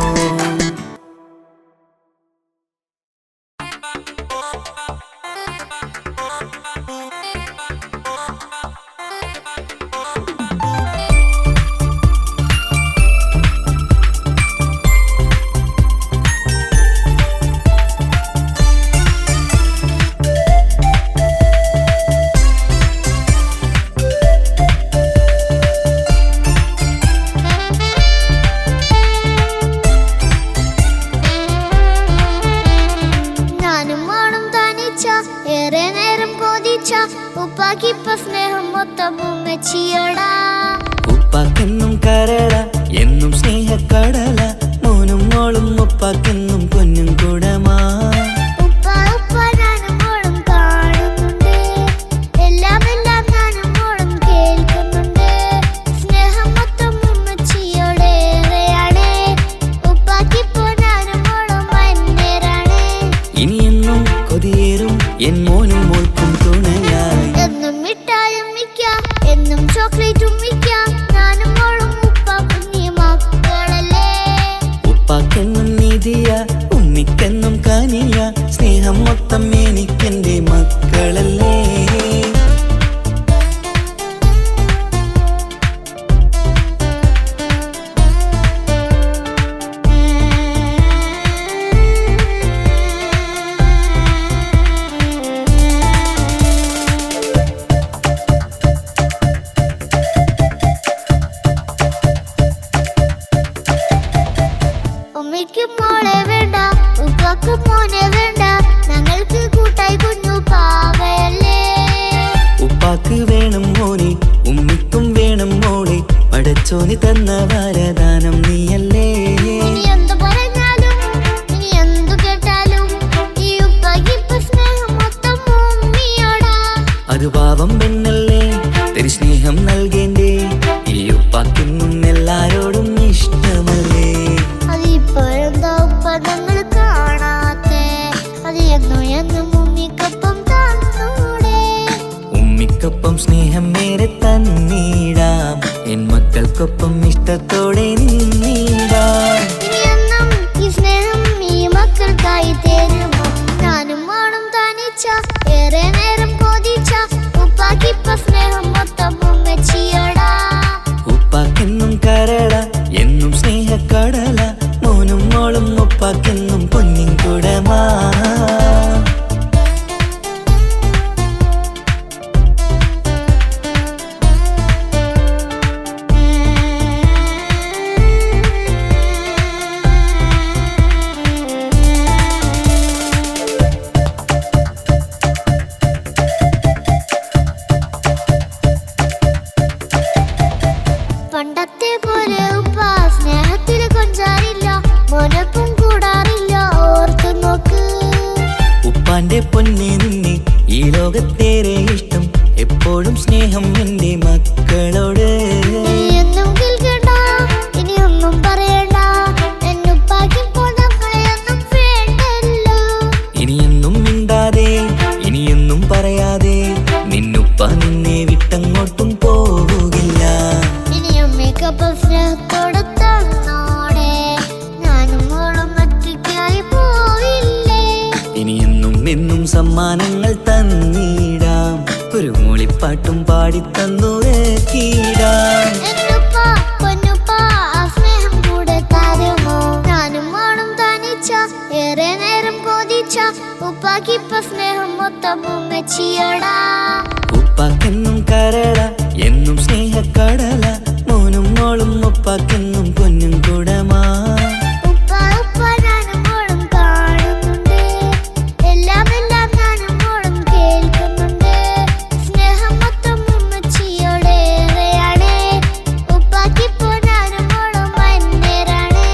ഏറെ നേരം കൊതിച്ച ഉപ്പാക്കിപ്പ സ്നേഹം മൊത്തം ഉമ്മച്ചിയോടാ. ഉപ്പാക്കെന്നും കരട എന്നും സ്നേഹക്കടല. മോനും മോളും ഉപ്പാക്കെന്നും പൊന്നും കൂടമാ. ഉപ്പ ഉപ്പ ഞാനും മോളും കാണുന്നുണ്ട്, എല്ലാം എല്ലാം ഞാനും മോളും കേൾക്കുന്നുണ്ട്. സ്നേഹം മൊത്തം ഉമ്മച്ചിയോടേറെയാണ്. ഉപ്പാക്കിപ്പോ ഞാനും മോളും അന്നേരാണ്. ഇനിയെന്നും കൊതിയേറും എൻ മോനും മോൾക്കും തുണയായി. എന്നും മിഠായും മിക്കാം, എന്നും ചോക്ലേറ്റും മിക്കാം. ഞാനും മോളും ഉപ്പ കുഞ്ഞി മക്കളല്ലേ. ഉപ്പാക്കെന്നും നീതിയ ഉമ്മിക്കെന്നും കാനിയ. സ്നേഹം മൊത്തം എനിക്കെന്റെ മക്കളല്ലേ. ഉമ്മയ്ക്ക് മോളെ വേണ്ട, ഉപ്പാക്ക് മോനെ വേണ്ട. ഞങ്ങൾക്ക് കൂട്ടായി കുഞ്ഞു പാവയല്ലേ. ഉപ്പാക്ക് വേണം മോനെ, ഉമ്മിക്കും വേണം മോളെ. പടച്ചോനി തന്ന വരദാനം നീയല്ലേ. ഇനി എന്തു പറഞ്ഞാലും ഇനി എന്തു കേട്ടാലും ഈ ഉപ്പാക്ക് അത് പാവം പെണ്ണല്ലേ, തരി സ്നേഹം നൽകേണ്ടേ. ഈ ഉപ്പാക്കിന്നും എല്ലാരോടും ഇഷ്ടമല്ലേ. അതിപ്പോഴെന്താ ഉപ്പ ഞങ്ങൾ കാണാത്തെ? അത് എന്നും എന്നും ഉമ്മിക്കൊപ്പം തന്നൂടെ? ഉമ്മിക്കൊപ്പം സ്നേഹം നേരെ തന്നീടാം, എൻ മക്കൾക്കൊപ്പം ഇഷ്ടത്തോടെ നിന്നീടാം. ഇനിയെന്നും ഈ സ്നേഹം ഈ മക്കൾക്കായി തരുമോ? ഞാനും മോളും തനിച്ച ഏറെ നേരം കൊതിച്ച ഉപ്പാക്കിപ്പ സ്നേഹം മൊത്തം ഉമ്മച്ചിയടാ. ഉപ്പാക്കെന്നും കരള എന്നും സ്നേഹക്കടല, മോനും മോളും ഉപ്പാക്കെന്നും പൊന്നിൻ കുടമാ. പണ്ടത്തെ പോലെ ഉപ്പ സ്നേഹത്തിൽ കൊഞ്ചാറില്ല, മോനൊപ്പം കൂടാറില്ല, ഓർത്തു നോക്ക്. ഉപ്പാന്റെ പൊന്നെ നിന്നെ ഈ ലോകത്തേറെ ഇഷ്ടം, എപ്പോഴും സ്നേഹം എന്റെ മക്കളോട്. ഇനിയൊന്നും കേൾക്കണ്ട, ഇനിയൊന്നും പറയണ്ട, എന്നുപ്പാക്കിപ്പോൾ നമ്മളെയൊന്നും വേണ്ടല്ലോ. ഇനിയൊന്നും മിണ്ടാതെ ഇനിയൊന്നും പറയാതെ നിന്നുപ്പ നിന്നെ വിട്ടങ്ങോട്ടും പോവുകില്ല. ഇനിയും മേക്കപ്പ് സ്നേഹത്തോടെ തന്നോടെ, ഞാനും മോളും ഒറ്റയ്ക്കായി പോവില്ലേ. ഇനിയെന്നും എന്നും സമ്മാനങ്ങൾ തന്നീടാം, ഒരു മൂളിപ്പാട്ടും പാടിത്തന്നുറക്കിടാം. എന്നുപ്പ പൊന്നുപ്പ ആ സ്നേഹം കൂടെ തരുമോ? ഞാനും മോളും തനിച്ച ഏറെ നേരം കൊതിച്ച ഉപ്പാക്കിപ്പ സ്നേഹം മൊത്തം ഉമ്മച്ചിയടാ. ഉപ്പാക്കെന്നും കരള എന്നും സ്നേഹക്കടല, മോനും മോളും ഉപ്പാക്കെന്നും പൊന്നും കുടമാ. ഉപ്പ ഉപ്പ ഞാനും മോളും കാണുന്നുണ്ട്, എല്ലാം എല്ലാം ഞാനും മോളും കേൾക്കുന്നുണ്ട്. സ്നേഹം മൊത്തം ഉമ്മച്ചിയോടേറെയാണ്, ഉപ്പാക്കിപ്പോ ഞാനും മോളും അന്യരാണ്.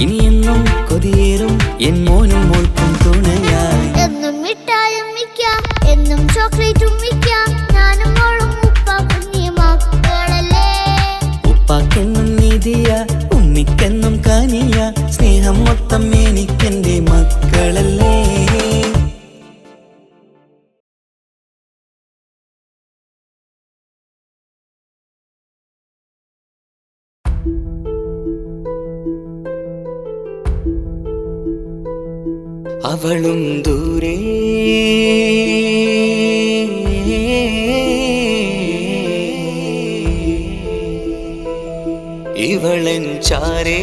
ഇനിയെന്നും കൊതിയേറും എൻ മോനും മോൾക്കും തുണയായി. എന്നും മിഠായും മിക്കാം, എന്നും ചോക്ലേറ്റും മിക്കാം, ഞാനും മോളും ഉപ്പ കുഞ്ഞി മക്കളല്ലേ. ഉപ്പാക്കെന്നും നിധിയ ഉമ്മിക്കെന്നും കനിയ, സ്നേഹം മൊത്തം എനിക്കെന്റെ മക്കളല്ലേ. അവളും ദൂരെ ഇവളൻ ചാരേ,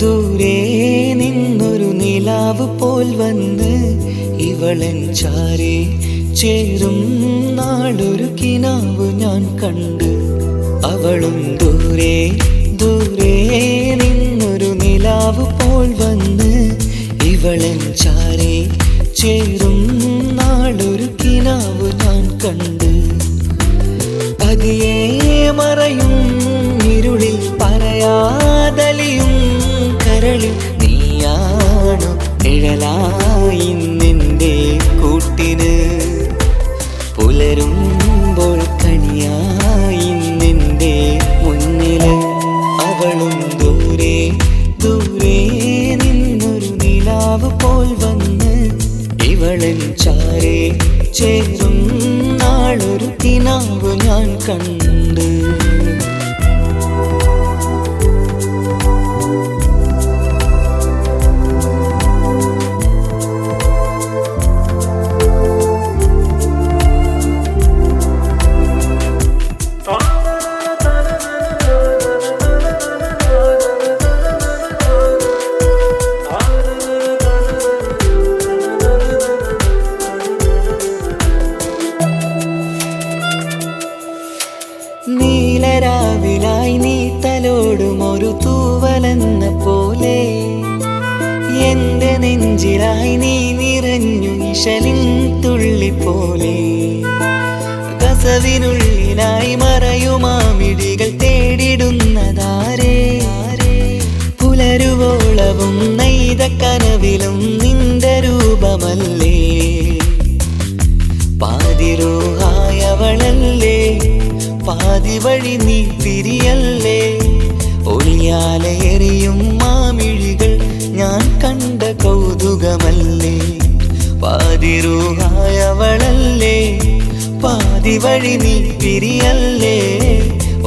ദൂരെ നിന്നൊരു നിലാവ് പോൽ വന്ന് ഇവളൻ ചാരേ ചേരും നാളൊരു കിനാവ് ഞാൻ കണ്ട്. അവളും ദൂരെ നിന്നൊരു നിലാവ് പോൽ വന്ന് ഇവളൻ ചാരേ ചേരും നാളൊരു കിനാവ് ഞാൻ കണ്ട്. പതിയെ മറയും ഇരുളിൽ പറയാതലിയും കരളിൽ നീയാണു നിഴലായി നിന്റെ കൂട്ടിന്. പുലരുമ്പോൾ കണിയായി നിന്റെ മുന്നില്. അവളും ദൂരെ നിന്നൊരു നിലാവ് പോൽ വന്ന് ഇവളൻ ചാരേ ചേരും നാളൊരു കിനാവ് ഞാൻ കണ്ട്. നെഞ്ചിലായി നീ നിറഞ്ഞു ഇശലിൻ തുള്ളി പോലെ കസവിനുള്ളിലായി മറയുമാമിടികൾ തേടിടുന്നതാരേ പുലരുവോളവും നെയ്ത കനവിലും നിന്റെ രൂപമല്ലേ പാതിരൂഹായവളല്ലേ പാതി വഴി നീ തിരിയല്ലേ ഒളിയാലെ എറിയും മാമിഴികൾ ഞാൻ കണ്ട കൗതുകമല്ലേ പാതിരൂഹായവളല്ലേ പാതി വഴി നീ തിരിയല്ലേ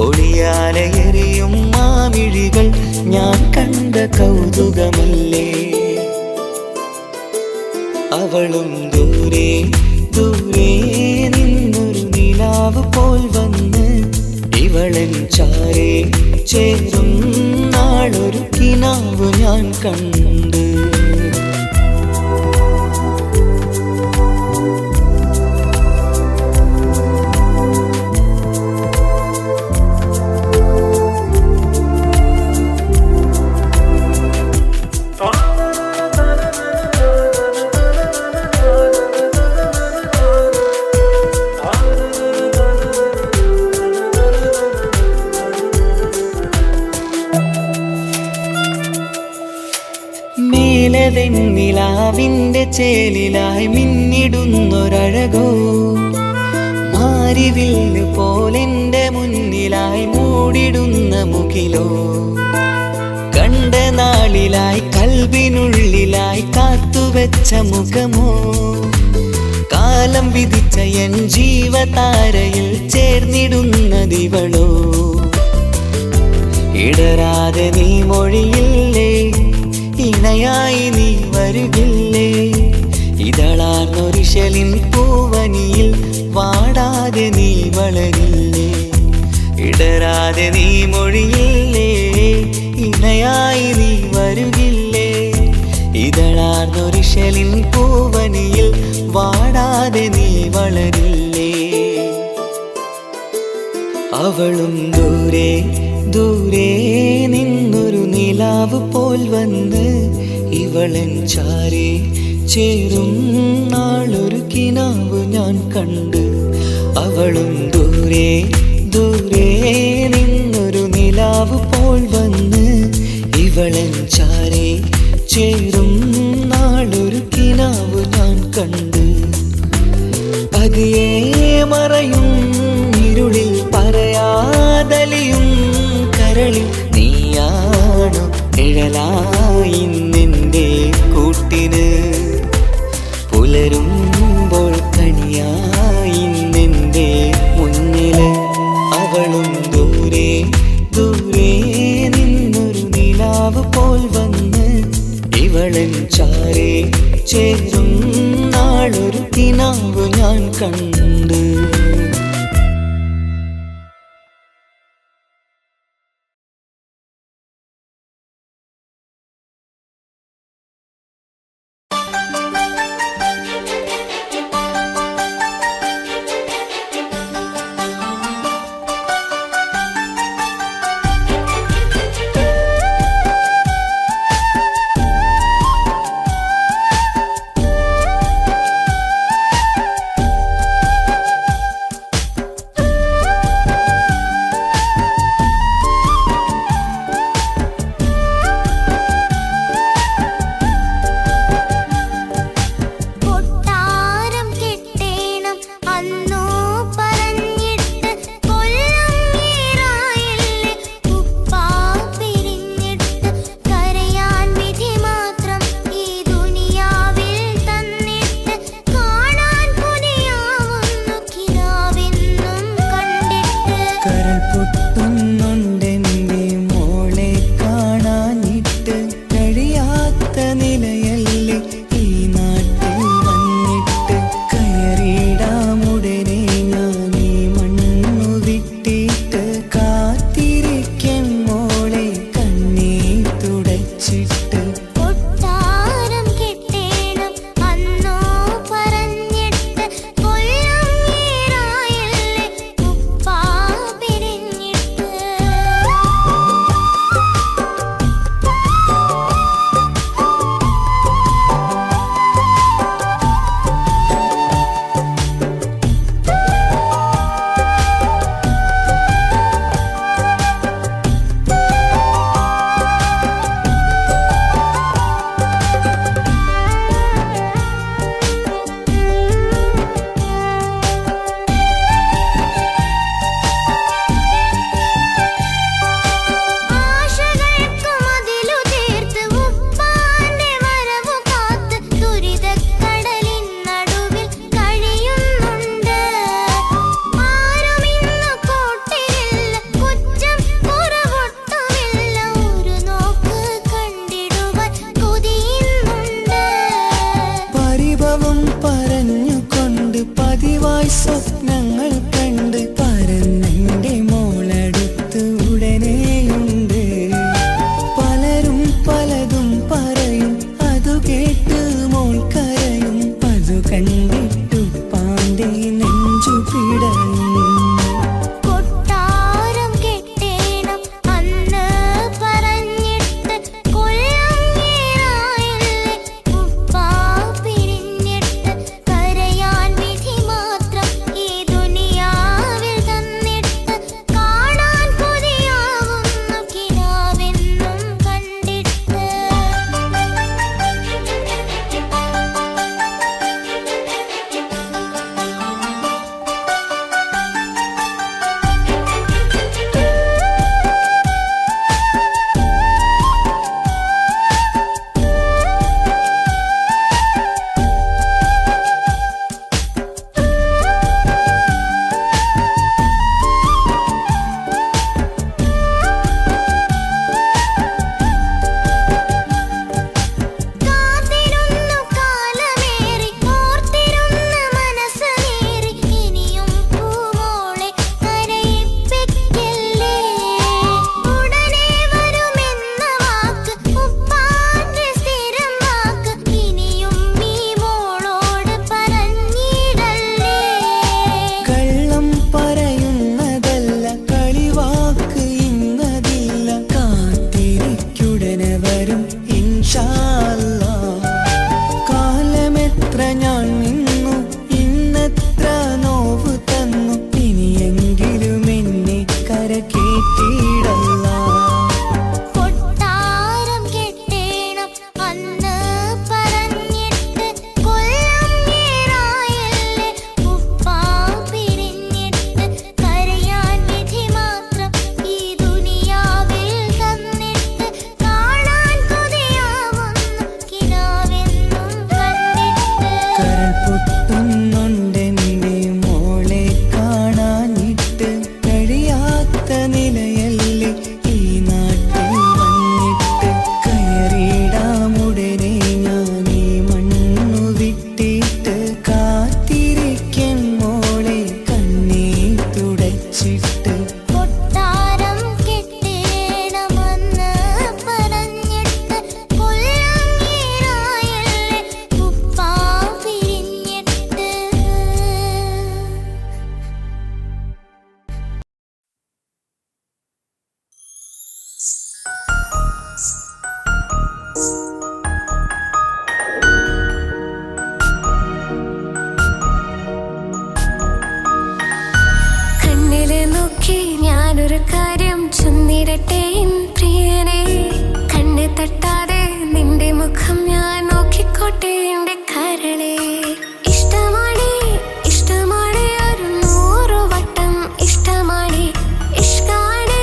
ഒളിയാലെ എറിയും മാമിഴികൾ ഞാൻ കണ്ട കൗതുകമല്ലേ അവളും ദൂരെ ദൂരെ നിന്നൊരു നിലാവ് പോൽ വന്ന് ഇവളൻ ചാരേ ചേരും നാളൊരു കിനാവ് ഞാൻ കണ്ട് നിലാവിന്റെ ചേലിലായി മിന്നിടുന്നൊരഴകോ മാരിവില്ല് പോലെന്റെ മുന്നിലായി മൂടിടുന്ന മുകിലോ കണ്ട നാളിലായി കൽബിനുള്ളിലായി കാത്തുവെച്ച മുഖമോ കാലം വിധിച്ച എൻ ജീവതാരയിൽ ചേർന്നിടുന്നതിവളോ ഇടരാതെ നീ മൊഴിയില്ലേ ഇണയായി നീ വരുകില്ലേ ഇതളാർന്നൊരിശലിൻ പൂവനിയിൽ വാടാതെ നീ വളരില്ലേ ഇടരാതെ നീ മൊഴിയില്ലേ ഇണയായി നീ വരുകില്ലേ ഇതളാർന്നൊരിശലിൻ പൂവനിയിൽ വാടാതെ നീ വളരില്ലേ അവളും ദൂരെ ദൂരെ നിന്നൊരു നിലാവ് പോൽ വന്ന് ഇവളൻ ചാരേ ചേരും നാളൊരു കിനാവ് ഞാൻ കണ്ട് അവളും ദൂരെ ദൂരെ നിന്നൊരു നിലാവ് പോൽ വന്ന് ഇവളൻ ചാരേ ചേരും നാളൊരു കിനാവ് ഞാൻ കണ്ട് പതിയെ മറയും ഇരുളിൽ പറയാതലിയും കരളിൽ നീയാണു നിഴലായി നിന്റെ കൂട്ടിന് പുലരുമ്പോൾ കണിയായി നിന്റെ മുന്നില് അവളും ദൂരെ ദൂരെ നിന്നൊരു നിലാവ് പോൽ വന്ന് ഇവളൻ ചാരേ ചേരും നാളൊരു കിനാവ് ഞാൻ കണ്ട് കണ്ടിട്ടു പാണ്ഡേ നെഞ്ചു പിടഞ്ഞു. കൊട്ടാരം കെട്ടേണം അന്ന് പറഞ്ഞിട്ട് കൊല്ലങ്ങേറായല്ലേ ഉപ്പാ പിരിഞ്ഞിട്ട് കരയാൻ വിധി മാത്രം ഈ ദുനിയാവിൽ തന്നിട്ട് കാണാൻ കൊതിയാവുന്നു കിനാവെന്നും കണ്ടിട്ട്. കാത്തിരുന്നു കാലമേറി കോർത്തിരുന്ന് മനസ്സേറി ഇനിയും പൂമോളെ കരയിപ്പിക്കല്ലേ. ഉടനെ വരുമെന്ന വാക്ക് ഉപ്പാന്റെ സ്ഥിരം വാക്ക് ഇനിയും ഈ മോളോട് പറഞ്ഞിടല്ലേ. കള്ളം പറയുന്നതല്ല കളിവാക്ക് ഇന്നതില്ല കാത്തിരിക്കുടനെ വരും ഇൻഷാ അല്ലാഹ്. കാലമെത്ര ഞാൻ നിന്നു ഇന്നെത്ര നോവ് തന്നു ഇനിയെങ്കിലും എന്നെ കരകേറ്റിടല്ല. കൊട്ടാരം കെട്ടേണം അന്ന് പറഞ്ഞിട്ട് കൊല്ലങ്ങേറായല്ലേ ഉപ്പാ പിരിഞ്ഞിട്ട് കരയാൻ വിധി മാത്രം ഈ ദുനിയാവിൽ തന്നിട്ട് കാണാൻ കൊതിയാവുന്നു കിനാവെന്നും കണ്ടിട്ട്. കരൾ പൊട്ടുന്നുണ്ടെന്റെ മോളെ കാണാനിട്ട് കഴിയാത്ത നിലയല്ലേ ഈ നാട്ടിൽ വന്നിട്ട്. കയറിയിടാമുടനെ ഞാൻ ഈ മണ്ണു വിട്ടിട്ട് കാത്തിരിക്കാൻ മോളെ കണ്ണീർ തുടച്ചിട്ട്. കൊട്ടാരം കെട്ടേണമെന്ന് പറഞ്ഞിട്ട് കൊല്ലങ്ങേറായല്ലേ ഉപ്പാ പിരിഞ്ഞിട്ട്. കണ്ണില് നോക്കി ഞാനൊരു കാര്യം ചൊന്നിടട്ടെ എൻ പ്രിയനെ. കണ്ണ് തട്ടാതെ നിന്റെ മുഖം ഞാൻ നോക്കിക്കോട്ടെ എന്റെ കരളെ. ഇഷ്ടമാണ് ഇഷ്ടമാണ് ഒരു 100 വട്ടം ഇഷ്ടമാണ്. ഇഷ്കാണ്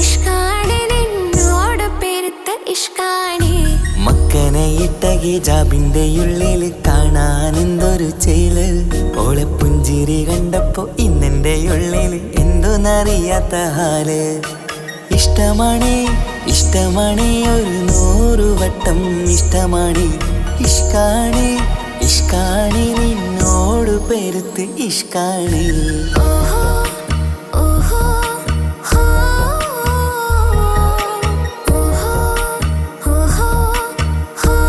ഇഷ്കാണ് നിന്നോട് പെരുത്ത ഇഷ്കാണ്. മക്കനെ ഇട്ട ഹിജാബിന്റെ ഉള്ളിൽ കാണാൻ എന്തൊരു ചേല്. ഓളെ പുഞ്ചിരി കണ്ടപ്പോ ഇന്നെന്റെ ഉള്ളിൽ എന്തോന്നറിയാത്ത ഹാല്. ഇഷ്ടമാണ് ഇഷ്ടമാണ് ഒരു 100 വട്ടം ഇഷ്ടമാണ്. ഇഷ്കാണ് ഇഷ്കാണ് നിന്നോട് പെരുത്ത് ഇഷ്കാണ്. ഓഹോ ഓഹോ ഹോ ഓഹോ ഓഹോ ഹോ.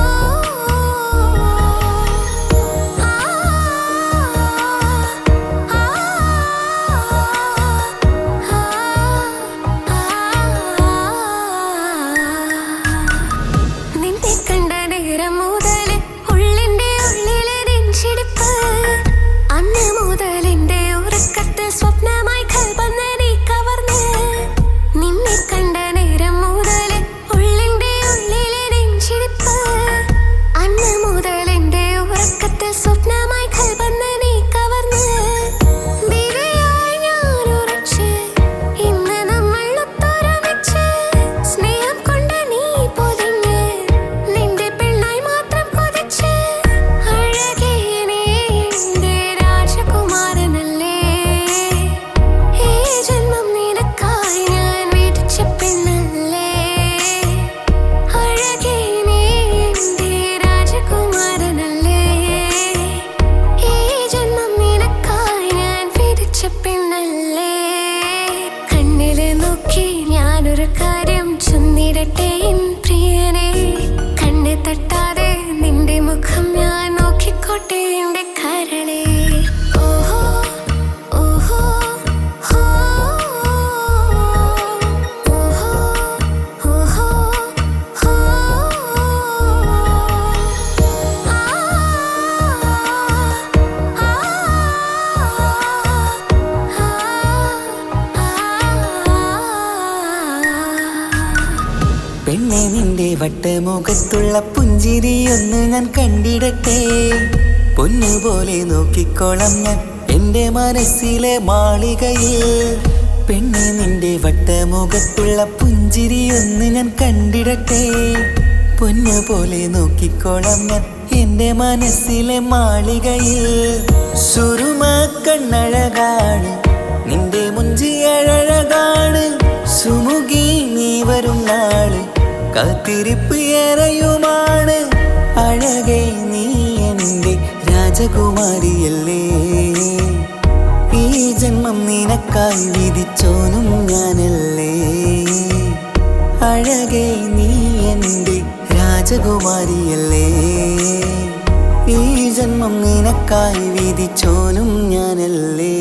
ആ ആ നിന്നെ കണ്ട നേരം മുതൽ ഉള്ളിന്റെ ഉള്ളിലെ നെഞ്ചിടിപ്പ്. അന്ന് മുതൽ എന്റെ ഉറക്കത്തിൽ സ്വപ്നമായി കൽപ്പന നീ കവർന്ന്. നിന്നെ കണ്ട നേരം മുതൽ ഉള്ളിന്റെ ഉള്ളിലെ നെഞ്ചിടിപ്പ്. അന്ന് മുതൽ എന്റെ ഉറക്കത്തിൽ സ്വപ്നമായി കൽപ്പന നീ കവർന്ന്. ബിരിയായി ഞാൻ ഉറച്ച് ഇന്ന് നമ്മൾ ഒത്തൊരുമിച്ച്. സ്നേഹം കൊണ്ട് നീ പൊതിഞ്ഞ് നിന്റെ പെണ്ണായി മാത്രം കൊതിച്ച്. അഴകേ നീ എന്റെ രാജകുമാരനല്ലേ. ഈ ജന്മം നിനക്കായി ഞാൻ വിധിച്ച പെണ്ണല്ലേ. അഴകേ നീ എന്റെ രാജകുമാരനല്ലേ. ഈ ജന്മം നിനക്കായി ഞാൻ വിധിച്ച പെണ്ണല്ലേ. കണ്ണില് നോക്കി ഞാനൊരു കാര്യം ചൊന്നിടട്ടെ എൻ പ്രിയനെ. കണ്ണ് തട്ടാതെ നിന്റെ മുഖം ഞാൻ നോക്കിക്കോട്ടെ എന്റെ മുഖത്തുള്ള പുഞ്ചിരിയൊന്ന് ഞാൻ കണ്ടിടട്ടെ. പൊന്നുപോലെ നോക്കിക്കോളാം ഞാൻ എൻ്റെ മനസ്സിലെ മാളികയിൽ. പെണ്ണെ നിന്റെ വട്ടമുഖത്തുള്ള പുഞ്ചിരിയൊന്ന് ഞാൻ കണ്ടിടട്ടെ. പൊന്നുപോലെ നോക്കിക്കോളാം ഞാൻ എൻ്റെ മനസ്സിലെ മാളികയിൽ. സുറുമ കണ്ണഴകാണ് നിന്റെ മുഞ്ചിയഴകാണ്. സുമുഖി നീ വരും നാള് കാത്തിരിപ്പ് ഏറെയുമാണ്. അഴകേ നീ എൻ്റെ രാജകുമാരിയല്ലേ. ഈ ജന്മം നിനക്കായി വിധിച്ചോനും ഞാനല്ലേ. അഴകേ നീ എൻ്റെ രാജകുമാരിയല്ലേ. ഈ ജന്മം നിനക്കായി വിധിച്ചോനും ഞാനല്ലേ.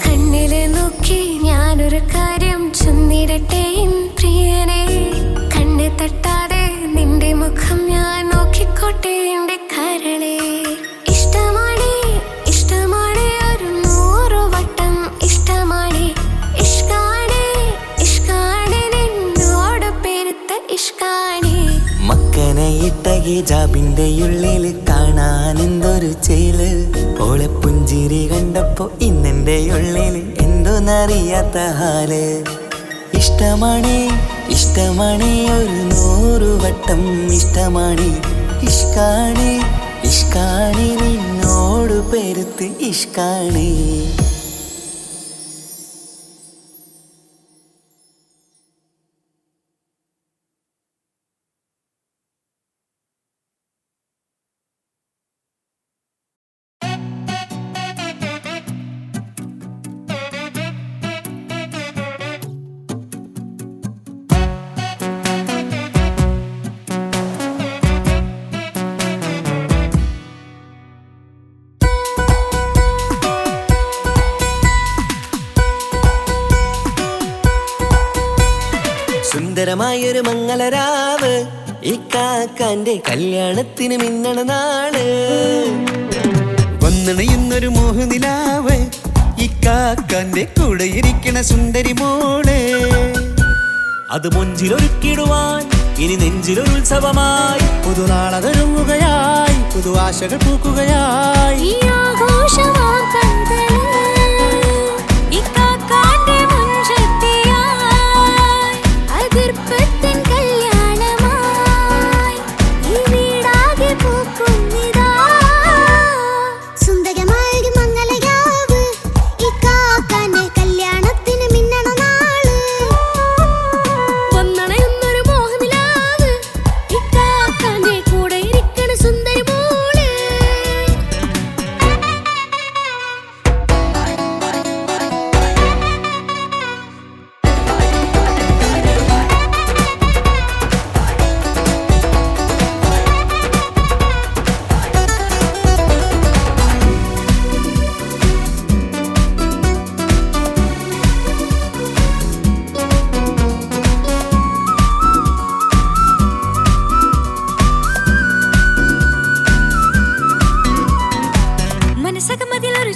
കണ്ണില് നോക്കി ഞാനൊരു കാര്യം ചൊന്നിടട്ടെ പ്രിയനെ. കണ്ണ് തട്ടാതെ നിന്റെ മുഖം ഞാൻ നോക്കിക്കോട്ടെ എൻ്റെ കരളെ. ഇഷ്ടമാണ് ഇഷ്ടമാണ് ഒരു 100 വട്ടം ഇഷ്ടമാണ്. ഇഷ്കാണ് ഇഷ്കാണ് നിന്നോട് പെരുത്ത ഇഷ്കാണ്. മക്കനയിട്ട ഹിജാബിന്റെ ഉള്ളിൽ കാണാൻ എന്തൊരു ചേല്. ഓളെ പുഞ്ചിരി കണ്ടപ്പോ ഇന്നെന്റെ ഉള്ളിൽ എന്തോന്നറിയാത്ത ഹാല്. ഇഷ്ടമാണ് ഇഷ്ടമാണ് ഒരു 100 വട്ടം ഇഷ്ടമാണ്. ഇഷ്കാണ് ഇഷ്കാണ് നിന്നോട് പെരുത്ത് ഇഷ്കാണ്. സുന്ദരമായൊരു മംഗളരാവ് ഇക്കാക്കാന്റെ കല്യാണത്തിന് മിന്നണ നാള്. വന്നണയുന്നൊരു മോഹനിലാവ് ഇക്കാക്കാന്റെ കൂടെ ഇരിക്കണ സുന്ദരി മോള്. അത് മൊഞ്ചിലൊരുക്കിടുവാൻ ഇനി നെഞ്ചിലൊരു ഉത്സവമായി. പുതുനാളതൊരുങ്ങുകയായി പുതുആശകൾ പൂക്കുകയായി.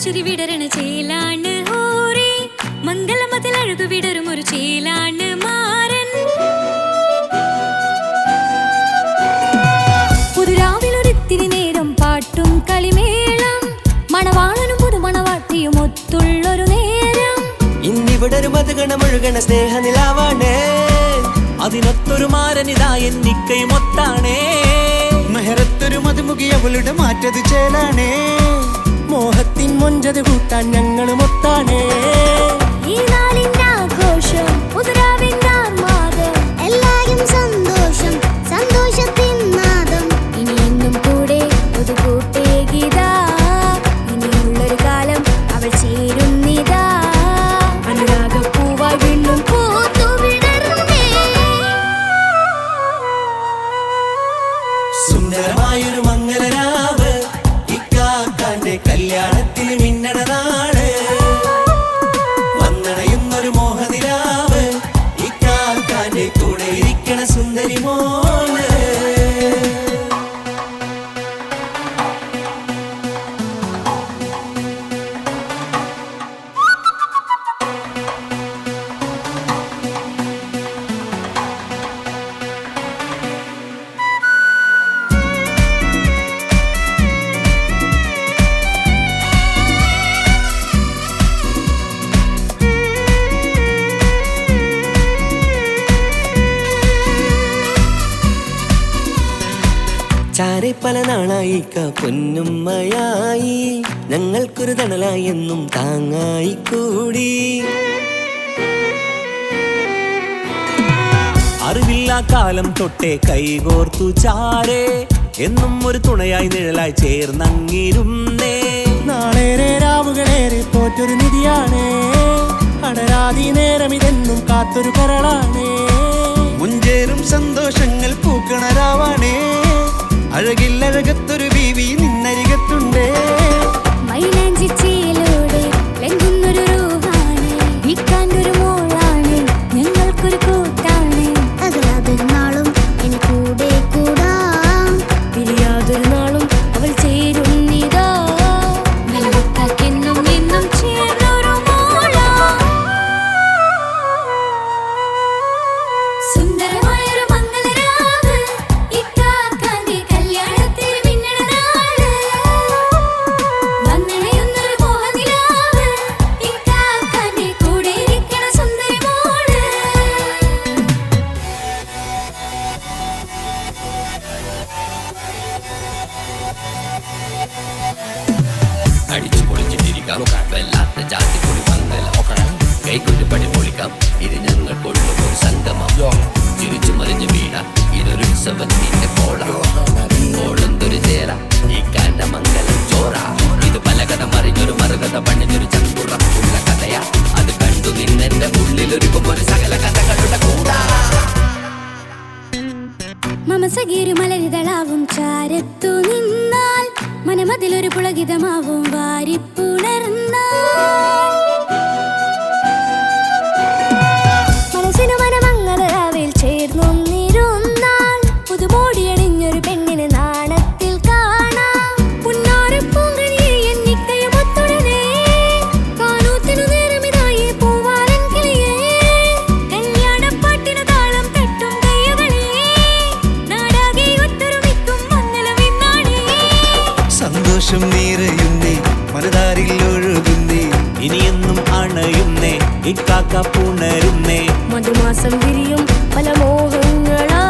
ചിരി വിടരണ ചേലാണ് ഹോറി. മംഗളമതിൽ അഴകു വിടരും ഒരു ചേലാണ് മാരൻ. പുതുരാവിലൊരിത്തിരി നേരം പാട്ടും കളിമേളം. മണവാളനും പുതുമണവാട്ടിയും ഒത്തുള്ളൊരു നേരം. ഇന്നിവിടൊരു മധുഗണമൊഴുകണ സ്നേഹനിലാവാണ്. അതിനൊത്തൊരു മാരനിതാ എന്നിക്കൈമൊത്താണേ. മെഹറത്തൊരു മധുമുഖി അവളുടെ മാറ്റത് ചേലാണേ. മോഹത്തിൻ മൊഞ്ചത് കൂട്ടാൻ ഞങ്ങളും ഒത്താണേ. ഈ നാളിന്റെ ആഘോഷം പുതുരാവിന്റെ ആർമാദം. എല്ലാരും സന്തോഷം സന്തോഷത്തിൻ നാദം. ഇനി എന്നും കൂടെ പുതുകൂട്ടേ ഗീതാ. ഇനിയുള്ളൊരു കാലം അവൾ ചേരുന്നിതാ. അനുരാഗപ്പൂവായി വീണ്ടും പൂത്തുവിടരുന്നേ. സുന്ദരമായൊരു മംഗളരാവ് ഇക്കാക്കാന്റെ കല്യാണത്തിന് മിന്നണ നാള്. വന്നണയുന്നൊരു മോഹനിലാവ് ഇക്ക പല നാളായി പൊന്നുമ്മയായി ഞങ്ങൾക്കൊരു തണലായി എന്നും താങ്ങായി കൂടി. അറിവില്ലാ കാലം തൊട്ടേ കൈകോർത്തു ചാരേ എന്നും ഒരു തുണയായി നിഴലായി ചേർന്നങ്ങിരുന്നേ. നാളേറെ രാവുകളേറെ തോറ്റൊരു നിധിയാണേ, അടരാതി നേരം ഇതെന്നും കാത്തൊരു കരളാണേ. മുഞ്ചേറും സന്തോഷങ്ങൾ പൂക്കണരാവാണേ, അഴകില്ലഴകത്തൊരു ബീവി നിന്നരികത്തുണ്ടേ. മൈലാഞ്ചി ചേലോടെ ലംഘുന്നൊരു റൂഹാണ്, വിക്കാണ്ടൊരു മോളാണ്, ഞങ്ങൾക്കൊരു കൂട്ടാണ്. അകലാതൊരു നാളും എൻ കൂടെ കൂടാം, പിരിയാതൊരു നാളും അവൾ ചേരുന്നിതാ. വെള്ളക്കാക്കെന്നും എന്നും ചേർന്നൊരു മോളാ. സുന്ദരമായൊരു മംഗളരാവ്, ഇക്കാക്കാന്റെ കല്യാണത്തിന് മിന്നണ നാള്. വന്നണയുന്നൊരു മോഹനിലാവ്, ഇക്കാക്കാന്റെ കൂടെ ഇരിക്കണ സുന്ദരി മോള്. അടിച്ചു പൊളിച്ചിട്ടിരിക്കാം, വല്ലാത്ത ജാതി പൊളി മംഗലം. കൈകൊണ്ടു പടി പൊളിക്കാം, ഇത് ഞങ്ങൾ കൊള്ളുമൊരു സംഗമം. ചിരിച്ചു മറിഞ്ഞു വീണ ഇതൊരു ഉത്സവത്തിന്റെ കോളം. കോളന്തൊരു ചേര ഈ കാണ്ട മംഗലം ചോറ. ഇത് പലകഥ മറിഞ്ഞൊരു മറുകഥ പണിഞ്ഞൊരു ചങ്കുറം ഉള്ള കഥയാ. അത് കണ്ടു നിന്നെന്റെ ഉള്ളിലൊരുക്കും ഒരു സകല കഥകളുടെ കൂടാ. മമസഗിരു മലരിതളാവും ചാരത്തു നിന്നാൽ, മനമതിലൊരു പുളകിതമാവും വാരിപ്പുണർന്നാൽ. മനസ്സിനു മനമങ്ങതരാവിൽ ചേർന്നൊന്നിരുന്നാൽ, പുതുമോടിയണിഞ്ഞൊരു പെണ്ണിന് നാണത്തിൽ കാണാം. പുന്നാരപ്പൂങ്കനിയെ എന്നിക്കയുമൊത്തുടനെ, കാനൂത്തിനു നേരമിതായി പൂവാലൻ കിളിയേ. കല്യാണപ്പാട്ടിനു താളം തട്ടും കയ്യുകളേ, നാടാകെ ഒത്തൊരുമിക്കും മംഗളമെന്നാണേ. സന്തോഷം നിറയുന്നേ, മനതാരിൽ ഒഴുകുന്നേ, ഇനിയെന്നും അണയുന്നേ, ഇക്കാക്ക പുണരുന്നേ. മധുമാസം വിരിയും പല മോഹങ്ങളാ.